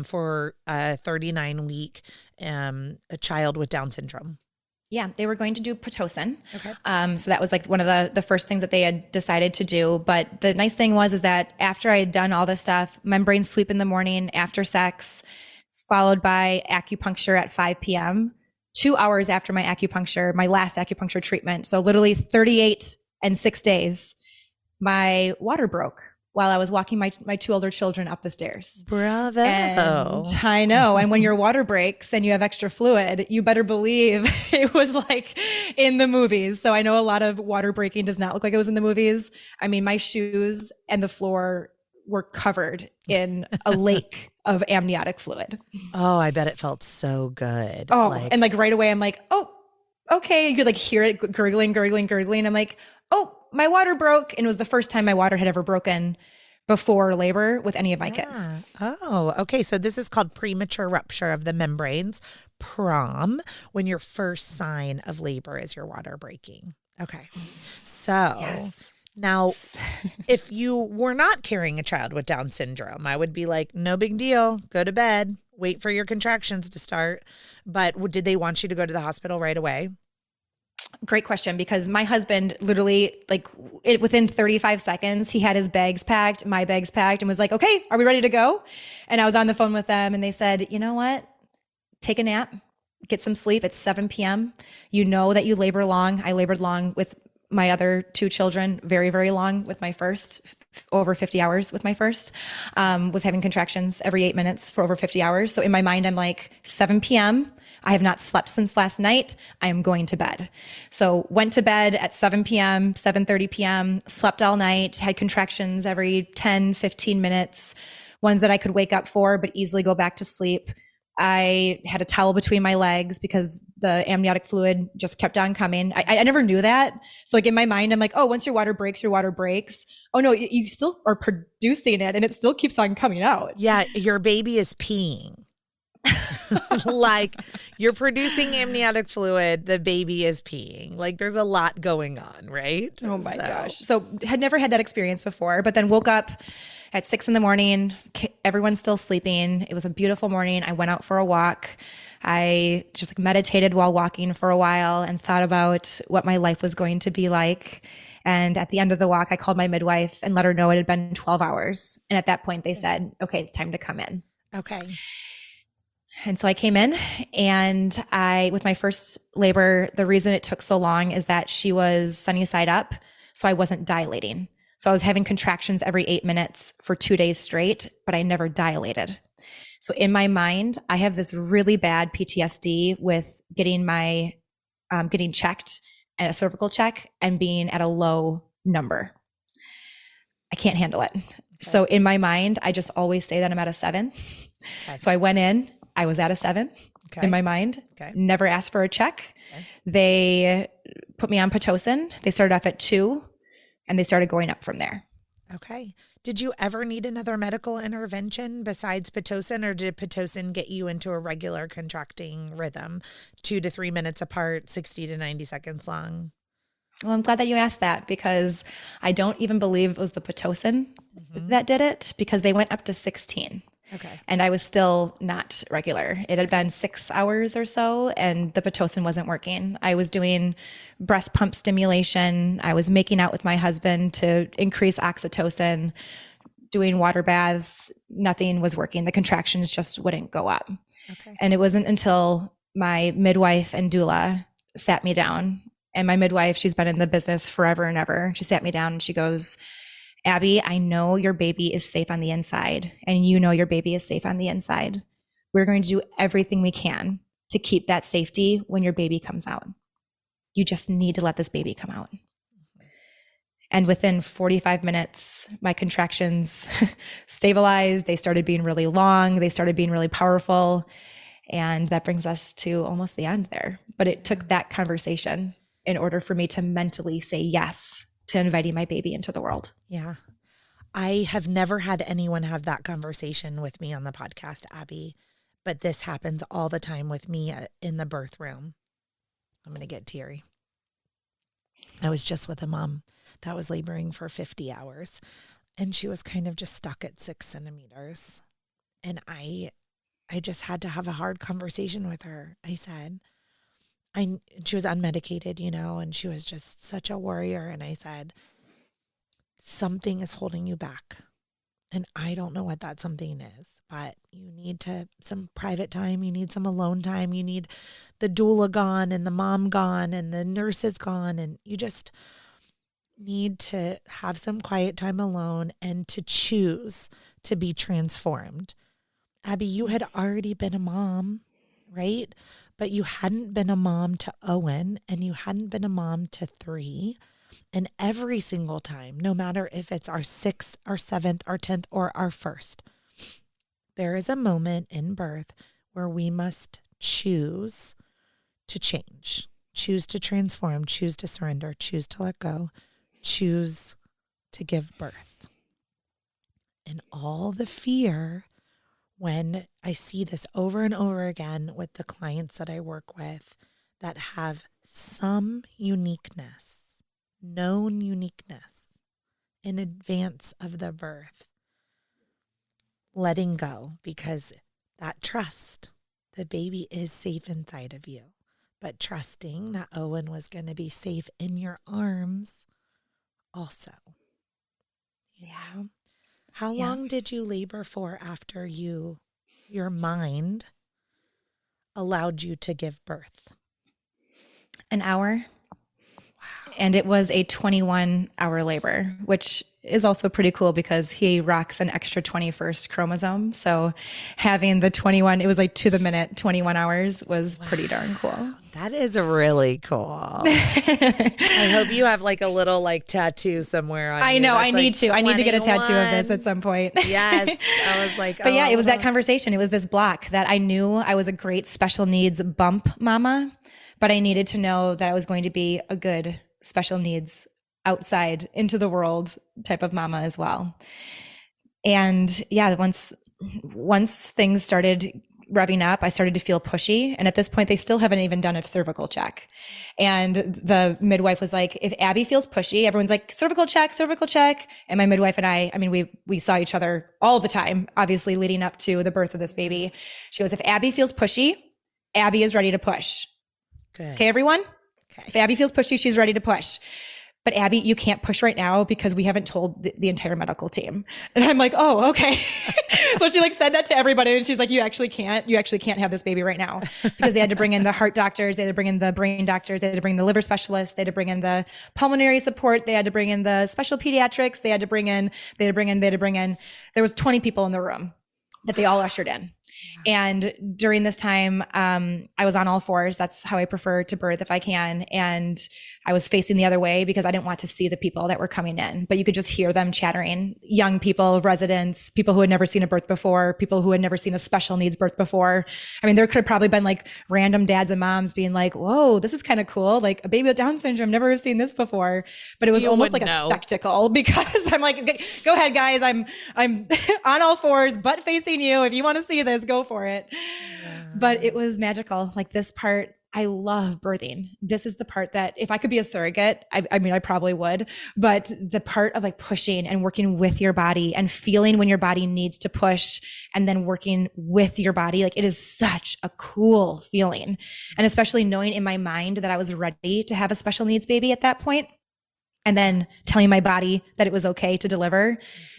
Speaker 3: for a 39-week a child with Down syndrome?
Speaker 2: Yeah, they were going to do Pitocin.
Speaker 3: Okay.
Speaker 2: So that was one of the first things that they had decided to do. But the nice thing was that after I had done all this stuff, membrane sweep in the morning after sex, followed by acupuncture at 5 p.m., 2 hours after my last acupuncture treatment. So literally 38 and 6 days, my water broke while I was walking my 2 older children up the stairs.
Speaker 3: Bravo.
Speaker 2: And I know. And when your water breaks and you have extra fluid, you better believe it was like in the movies. So I know a lot of water breaking does not look like it was in the movies. My shoes and the floor were covered in a lake of amniotic fluid.
Speaker 3: Oh, I bet it felt so good.
Speaker 2: Oh, and right away I'm like, oh, okay. You could hear it gurgling. I'm like, oh, my water broke. And it was the first time my water had ever broken before labor with any of my kids.
Speaker 3: Oh, okay. So this is called premature rupture of the membranes, PROM, when your first sign of labor is your water breaking. Okay. So Now, if you were not carrying a child with Down syndrome, I would be like, no big deal. Go to bed. Wait for your contractions to start. But did they want you to go to the hospital right away?
Speaker 2: Great question, because my husband literally, like within 35 seconds, he had his bags packed, my bags packed, and was like, okay, are we ready to go? And I was on the phone with them and they said, you know what? Take a nap, get some sleep. It's 7 p.m. You know that you labor long. I labored long with my other two children, very, very long with my first, over 50 hours with my first, was having contractions every 8 minutes for over 50 hours. So in my mind, I'm like, 7 p.m., I have not slept since last night. I am going to bed. So went to bed at 7 p.m., 7:30 p.m., slept all night, had contractions every 10, 15 minutes, ones that I could wake up for, but easily go back to sleep. I had a towel between my legs because the amniotic fluid just kept on coming. I never knew that. So like in my mind, I'm like, oh, once your water breaks, your water breaks. Oh no, you still are producing it and it still keeps on coming out.
Speaker 3: Yeah, your baby is peeing. Like you're producing amniotic fluid, the baby is peeing. Like there's a lot going on, right?
Speaker 2: Oh my gosh. So had never had that experience before, but then woke up at 6 a.m. Everyone's still sleeping. It was a beautiful morning. I went out for a walk. I just like meditated while walking for a while and thought about what my life was going to be like. And at the end of the walk, I called my midwife and let her know it had been 12 hours. And at that point they said, okay, it's time to come in.
Speaker 3: Okay.
Speaker 2: And so I came in and with my first labor, the reason it took so long is that she was sunny side up. So I wasn't dilating. So I was having contractions every 8 minutes for 2 days straight, but I never dilated. So in my mind, I have this really bad PTSD with getting checked at a cervical check and being at a low number. I can't handle it. Okay. So in my mind, I just always say that I'm at a 7. Okay. So I went in, I was at a 7 in my mind, never asked for a check. Okay. They put me on Pitocin. They started off at 2 and they started going up from there.
Speaker 3: Okay. Did you ever need another medical intervention besides Pitocin, or did Pitocin get you into a regular contracting rhythm, 2 to 3 minutes apart, 60 to 90 seconds long?
Speaker 2: Well, I'm glad that you asked that because I don't even believe it was the Pitocin that did it, because they went up to 16. Okay. And I was still not regular. It had been 6 hours or so and the Pitocin wasn't working. I was doing breast pump stimulation. I was making out with my husband to increase oxytocin, doing water baths. Nothing was working. The contractions just wouldn't go up. Okay. And it wasn't until my midwife and doula sat me down, and my midwife, she's been in the business forever and ever. She sat me down and she goes, Abby, I know your baby is safe on the inside, and you know your baby is safe on the inside. We're going to do everything we can to keep that safety when your baby comes out. You just need to let this baby come out. And within 45 minutes, my contractions stabilized. They started being really long. They started being really powerful. And that brings us to almost the end there. But it took that conversation in order for me to mentally say yes to inviting my baby into the world.
Speaker 3: Yeah. I have never had anyone have that conversation with me on the podcast, Abby, but this happens all the time with me in the birth room. I'm going to get teary. I was just with a mom that was laboring for 50 hours and she was kind of just stuck at 6 centimeters. And I just had to have a hard conversation with her. I said, she was unmedicated, and she was just such a warrior. And I said, something is holding you back. And I don't know what that something is, but you need some private time. You need some alone time. You need the doula gone and the mom gone and the nurses gone. And you just need to have some quiet time alone and to choose to be transformed. Abby, you had already been a mom, right? But you hadn't been a mom to Owen and you hadn't been a mom to 3. And every single time, no matter if it's our 6th, our 7th, our 10th, or our 1st, there is a moment in birth where we must choose to change, choose to transform, choose to surrender, choose to let go, choose to give birth. And all the fear, when I see this over and over again with the clients that I work with that have some uniqueness, known uniqueness, in advance of the birth, letting go, because that trust, the baby is safe inside of you, but trusting that Owen was going to be safe in your arms also. Yeah. How long did you labor for after your mind allowed you to give birth?
Speaker 2: An hour. And it was a 21-hour labor, which is also pretty cool because he rocks an extra 21st chromosome. So having the 21, it was like to the minute, 21 hours was pretty darn cool.
Speaker 3: That is really cool. I hope you have like a little like tattoo somewhere on
Speaker 2: I
Speaker 3: you.
Speaker 2: know.
Speaker 3: That's
Speaker 2: I
Speaker 3: like
Speaker 2: need to. I need to get a tattoo of this
Speaker 3: 21.
Speaker 2: at some point.
Speaker 3: Yes. I was like,
Speaker 2: But yeah, it was that conversation. It was this block that I knew I was a great special needs bump mama, but I needed to know that I was going to be a good special needs outside into the world type of mama as well. And yeah, once things started revving up, I started to feel pushy. And at this point, they still haven't even done a cervical check. And the midwife was like, if Abby feels pushy, everyone's like, cervical check, cervical check. And my midwife and I mean, we saw each other all the time, obviously leading up to the birth of this baby. She goes, if Abby feels pushy, Abby is ready to push.
Speaker 3: Good.
Speaker 2: Okay, everyone?
Speaker 3: Okay.
Speaker 2: If Abby feels pushy, she's ready to push. But Abby, you can't push right now because we haven't told the entire medical team. And I'm like, oh, okay. So she like said that to everybody. And she's like, you actually can't have this baby right now, because they had to bring in the heart doctors. They had to bring in the brain doctors. They had to bring in the liver specialists. They had to bring in the pulmonary support. They had to bring in the special pediatrics. There was 20 people in the room that they all ushered in. And during this time, I was on all fours. That's how I prefer to birth if I can. And I was facing the other way because I didn't want to see the people that were coming in, but you could just hear them chattering. Young people, residents, people who had never seen a birth before, people who had never seen a special needs birth before. I mean, there could have probably been like random dads and moms being like, whoa, this is kind of cool. Like a baby with Down syndrome, never have seen this before. But it was almost like a spectacle, because I'm like, okay, go ahead, guys. I'm on all fours, butt facing you. If you want to see this, go for it. Yeah. But it was magical. Like this part, I love birthing. This is the part that if I could be a surrogate, I mean, I probably would, but the part of like pushing and working with your body and feeling when your body needs to push and then working with your body, like it is such a cool feeling. And especially knowing in my mind that I was ready to have a special needs baby at that point, and then telling my body that it was okay to deliver.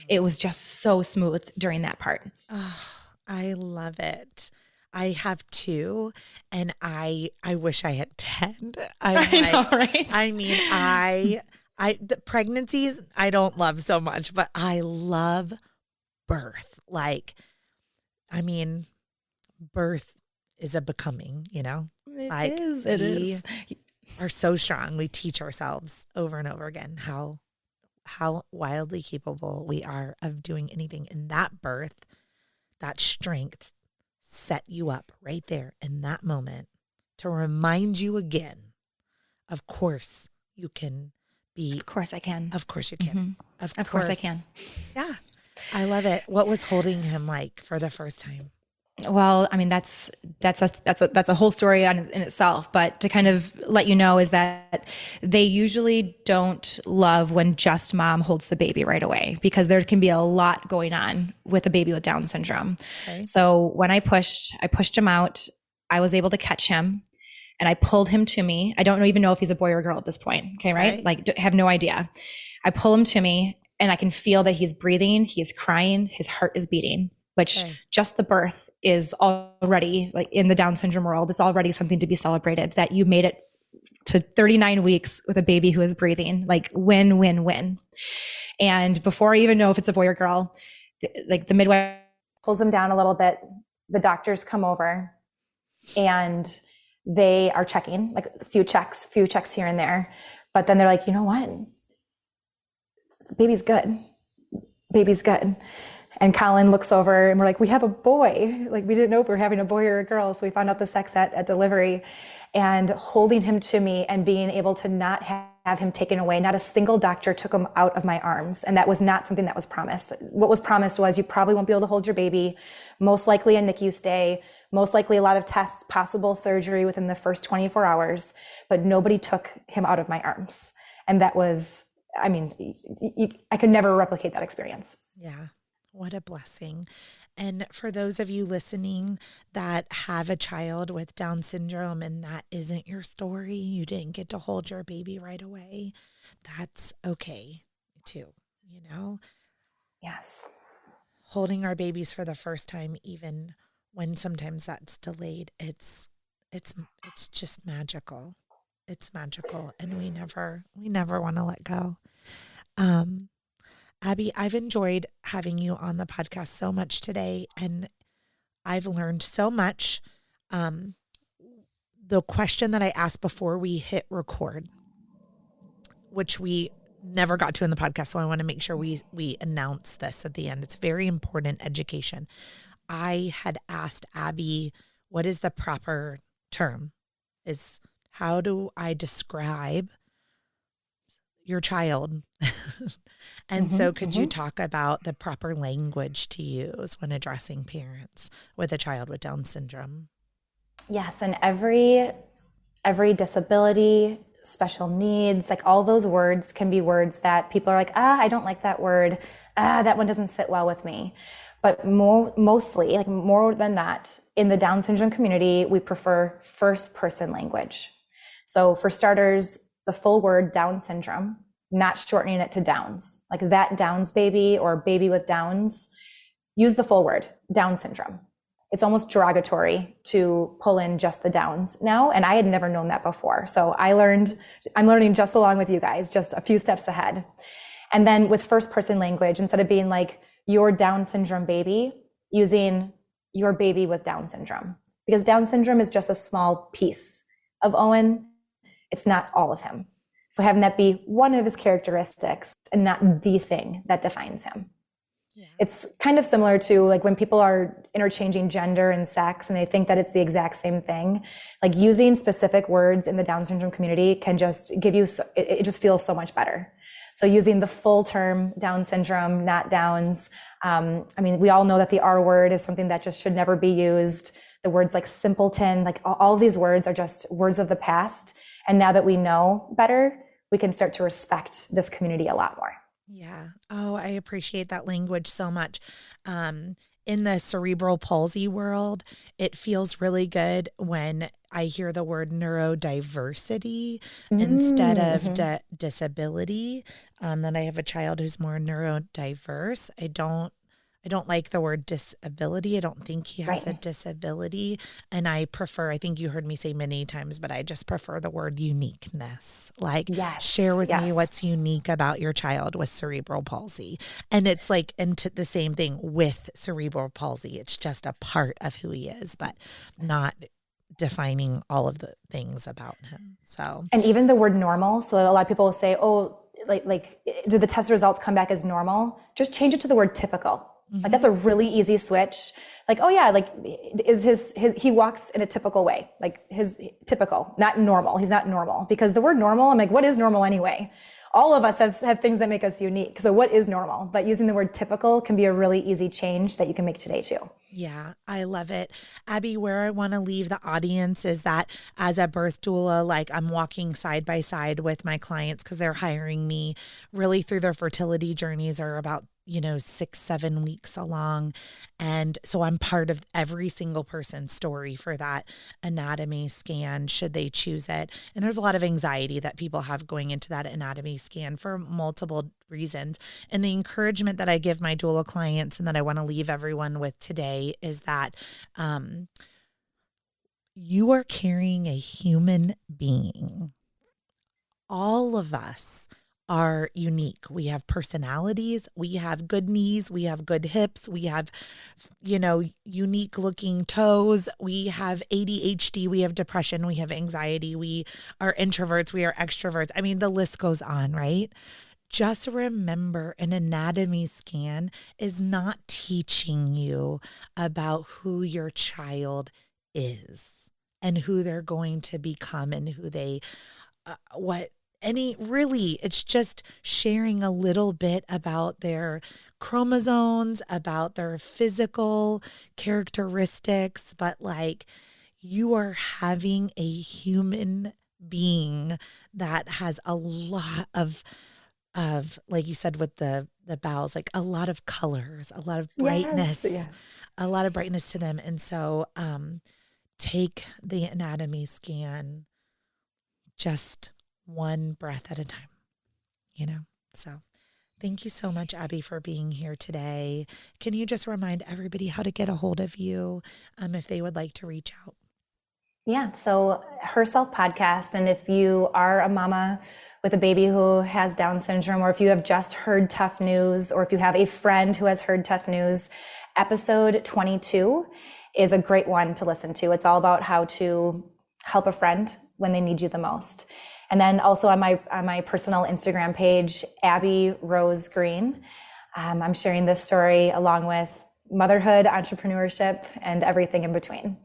Speaker 2: It was just so smooth during that part.
Speaker 3: Oh, I love it. I have 2, and I wish I had 10.
Speaker 2: I know, right?
Speaker 3: I mean, the pregnancies I don't love so much, but I love birth. Like, I mean, birth is a becoming, you know?
Speaker 2: It is.
Speaker 3: Are so strong. We teach ourselves over and over again how wildly capable we are of doing anything. In that birth, that strength set you up right there in that moment to remind you again, of course you can be.
Speaker 2: Of course I can.
Speaker 3: Of course you can.
Speaker 2: Mm-hmm. Of course I can.
Speaker 3: Yeah. I love it. What was holding him like for the first time?
Speaker 2: Well, I mean, that's a whole story in itself, but to kind of let you know is that they usually don't love when just mom holds the baby right away, because there can be a lot going on with a baby with Down syndrome. Okay. So when I pushed him out, I was able to catch him and I pulled him to me. I don't even know if he's a boy or a girl at this point. Okay. Right. Like have no idea. I pull him to me and I can feel that he's breathing. He's crying. His heart is beating. Which just the birth is already, like in the Down syndrome world, it's already something to be celebrated, that you made it to 39 weeks with a baby who is breathing. Like win, win, win. And before I even know if it's a boy or girl, like the midwife pulls him down a little bit. The doctors come over and they are checking, like a few checks here and there. But then they're like, you know what? Baby's good. Baby's good. And Colin looks over and we're like, we have a boy. Like we didn't know if we were having a boy or a girl. So we found out the sex at delivery, and holding him to me and being able to not have him taken away. Not a single doctor took him out of my arms. And that was not something that was promised. What was promised was you probably won't be able to hold your baby, most likely a NICU stay, most likely a lot of tests, possible surgery within the first 24 hours, but nobody took him out of my arms. And that was I mean, I could never replicate that experience.
Speaker 3: Yeah. What a blessing. And for those of you listening that have a child with Down syndrome and that isn't your story, you didn't get to hold your baby right away, that's okay too, you know?
Speaker 2: Yes.
Speaker 3: Holding our babies for the first time, even when sometimes that's delayed, it's just magical. It's magical, and we never want to let go. Abby, I've enjoyed having you on the podcast so much today, and I've learned so much. The question that I asked before we hit record, which we never got to in the podcast, so I want to make sure we announce this at the end. It's very important education. I had asked Abby, what is the proper term? Is how do I describe your child? And so could you talk about the proper language to use when addressing parents with a child with Down syndrome?
Speaker 2: Yes, and every disability, special needs, like all those words can be words that people are like, I don't like that word. That one doesn't sit well with me. But mostly, like more than that, in the Down syndrome community, we prefer first person language. So for starters, the full word Down syndrome, not shortening it to Downs, like that Downs baby or baby with Downs, use the full word Down syndrome. It's almost derogatory to pull in just the Downs now. And I had never known that before. So I'm learning just along with you guys, just a few steps ahead. And then with first person language, instead of being like your Down syndrome baby, using your baby with Down syndrome, because Down syndrome is just a small piece of Owen. It's not all of him. So having that be one of his characteristics and not the thing that defines him. Yeah. It's kind of similar to like when people are interchanging gender and sex and they think that it's the exact same thing. Like using specific words in the Down syndrome community can just give you, it just feels so much better. So using the full term Down syndrome, not Downs. I mean, we all know that the R word is something that just should never be used. The words like simpleton, like all these words are just words of the past. And now that we know better, we can start to respect this community a lot more.
Speaker 3: Yeah. Oh, I appreciate that language so much. In the cerebral palsy world, it feels really good when I hear the word neurodiversity instead of disability. That I have a child who's more neurodiverse. I don't like the word disability. I don't think he has a disability. And I think you heard me say many times, but I just prefer the word uniqueness. Like share with me what's unique about your child with cerebral palsy. And it's like, the same thing with cerebral palsy. It's just a part of who he is, but not defining all of the things about him. So,
Speaker 2: and even the word normal. So a lot of people will say, oh, like do the test results come back as normal? Just change it to the word typical. Like that's a really easy switch. Like, oh yeah, like is he walks in a typical way, like his typical, not normal. He's not normal, because the word normal, I'm like, what is normal anyway? All of us have things that make us unique. So what is normal? But using the word typical can be a really easy change that you can make today too.
Speaker 3: Yeah, I love it. Abby, where I want to leave the audience is that as a birth doula, like I'm walking side by side with my clients because they're hiring me really through their fertility journeys are about 6-7 weeks along. And so I'm part of every single person's story for that anatomy scan, should they choose it. And there's a lot of anxiety that people have going into that anatomy scan for multiple reasons. And the encouragement that I give my doula clients and that I want to leave everyone with today is that you are carrying a human being. All of us are unique. We have personalities, we have good knees, we have good hips, we have, unique looking toes, we have ADHD, we have depression, we have anxiety, we are introverts, we are extroverts. I mean, the list goes on, right? Just remember, an anatomy scan is not teaching you about who your child is and who they're going to become and who they, it's just sharing a little bit about their chromosomes, about their physical characteristics, but like you are having a human being that has a lot of of, like you said, with the bowels, like a lot of colors, a lot of
Speaker 2: Yes,
Speaker 3: brightness,
Speaker 2: yes.
Speaker 3: a lot of brightness to them. And so take the anatomy scan just one breath at a time, you know? So thank you so much, Abby, for being here today. Can you just remind everybody how to get a hold of you if they would like to reach out?
Speaker 2: Yeah, so Herself Podcast, and if you are a mama with a baby who has Down syndrome, or if you have just heard tough news, or if you have a friend who has heard tough news, episode 22 is a great one to listen to. It's all about how to help a friend when they need you the most. And then also on my personal Instagram page, Abby Rose Green, I'm sharing this story along with motherhood, entrepreneurship, and everything in between.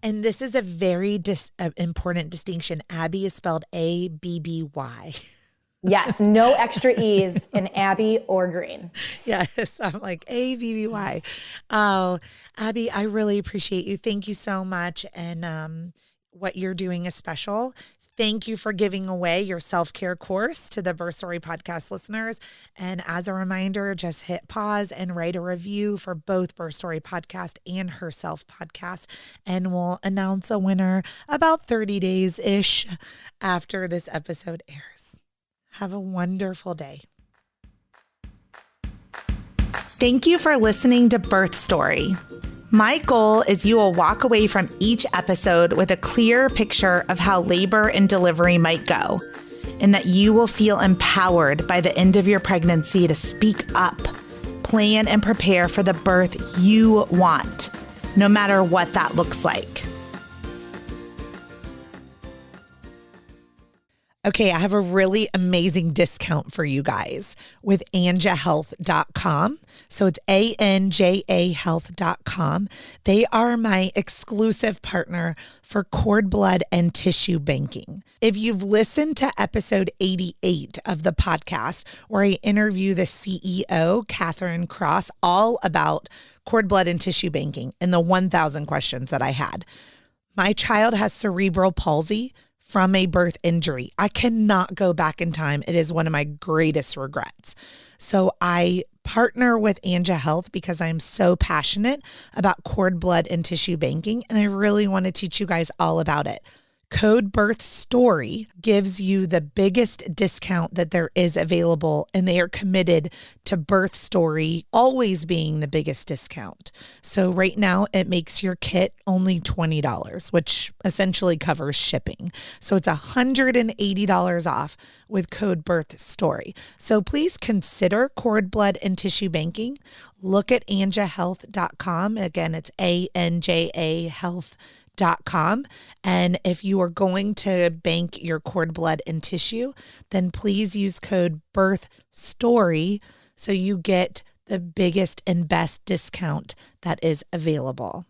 Speaker 3: And this is a very important distinction. Abby is spelled Abby.
Speaker 2: Yes, no extra E's in Abby or Green.
Speaker 3: Yes, I'm like Abby. Oh, Abby, I really appreciate you. Thank you so much. And what you're doing is special. Thank you for giving away your self-care course to the Birth Story podcast listeners. And as a reminder, just hit pause and write a review for both Birth Story podcast and Herself podcast. And we'll announce a winner about 30 days-ish after this episode airs. Have a wonderful day.
Speaker 1: Thank you for listening to Birth Story. My goal is you will walk away from each episode with a clear picture of how labor and delivery might go, and that you will feel empowered by the end of your pregnancy to speak up, plan, and prepare for the birth you want, no matter what that looks like.
Speaker 3: Okay, I have a really amazing discount for you guys with anjahealth.com. So it's ANJAhealth.com. They are my exclusive partner for cord blood and tissue banking. If you've listened to episode 88 of the podcast, where I interview the CEO, Catherine Cross, all about cord blood and tissue banking and the 1,000 questions that I had. My child has cerebral palsy from a birth injury. I cannot go back in time. It is one of my greatest regrets. So I partner with Anja Health because I'm so passionate about cord blood and tissue banking, and I really want to teach you guys all about it. Code Birth Story gives you the biggest discount that there is available, and they are committed to Birth Story always being the biggest discount. So right now it makes your kit only $20, which essentially covers shipping. So it's $180 off with code Birth Story. So please consider cord blood and tissue banking. Look at anjahealth.com. Again, it's ANJA Health.com. And if you are going to bank your cord blood and tissue, then please use code Birth Story so you get the biggest and best discount that is available.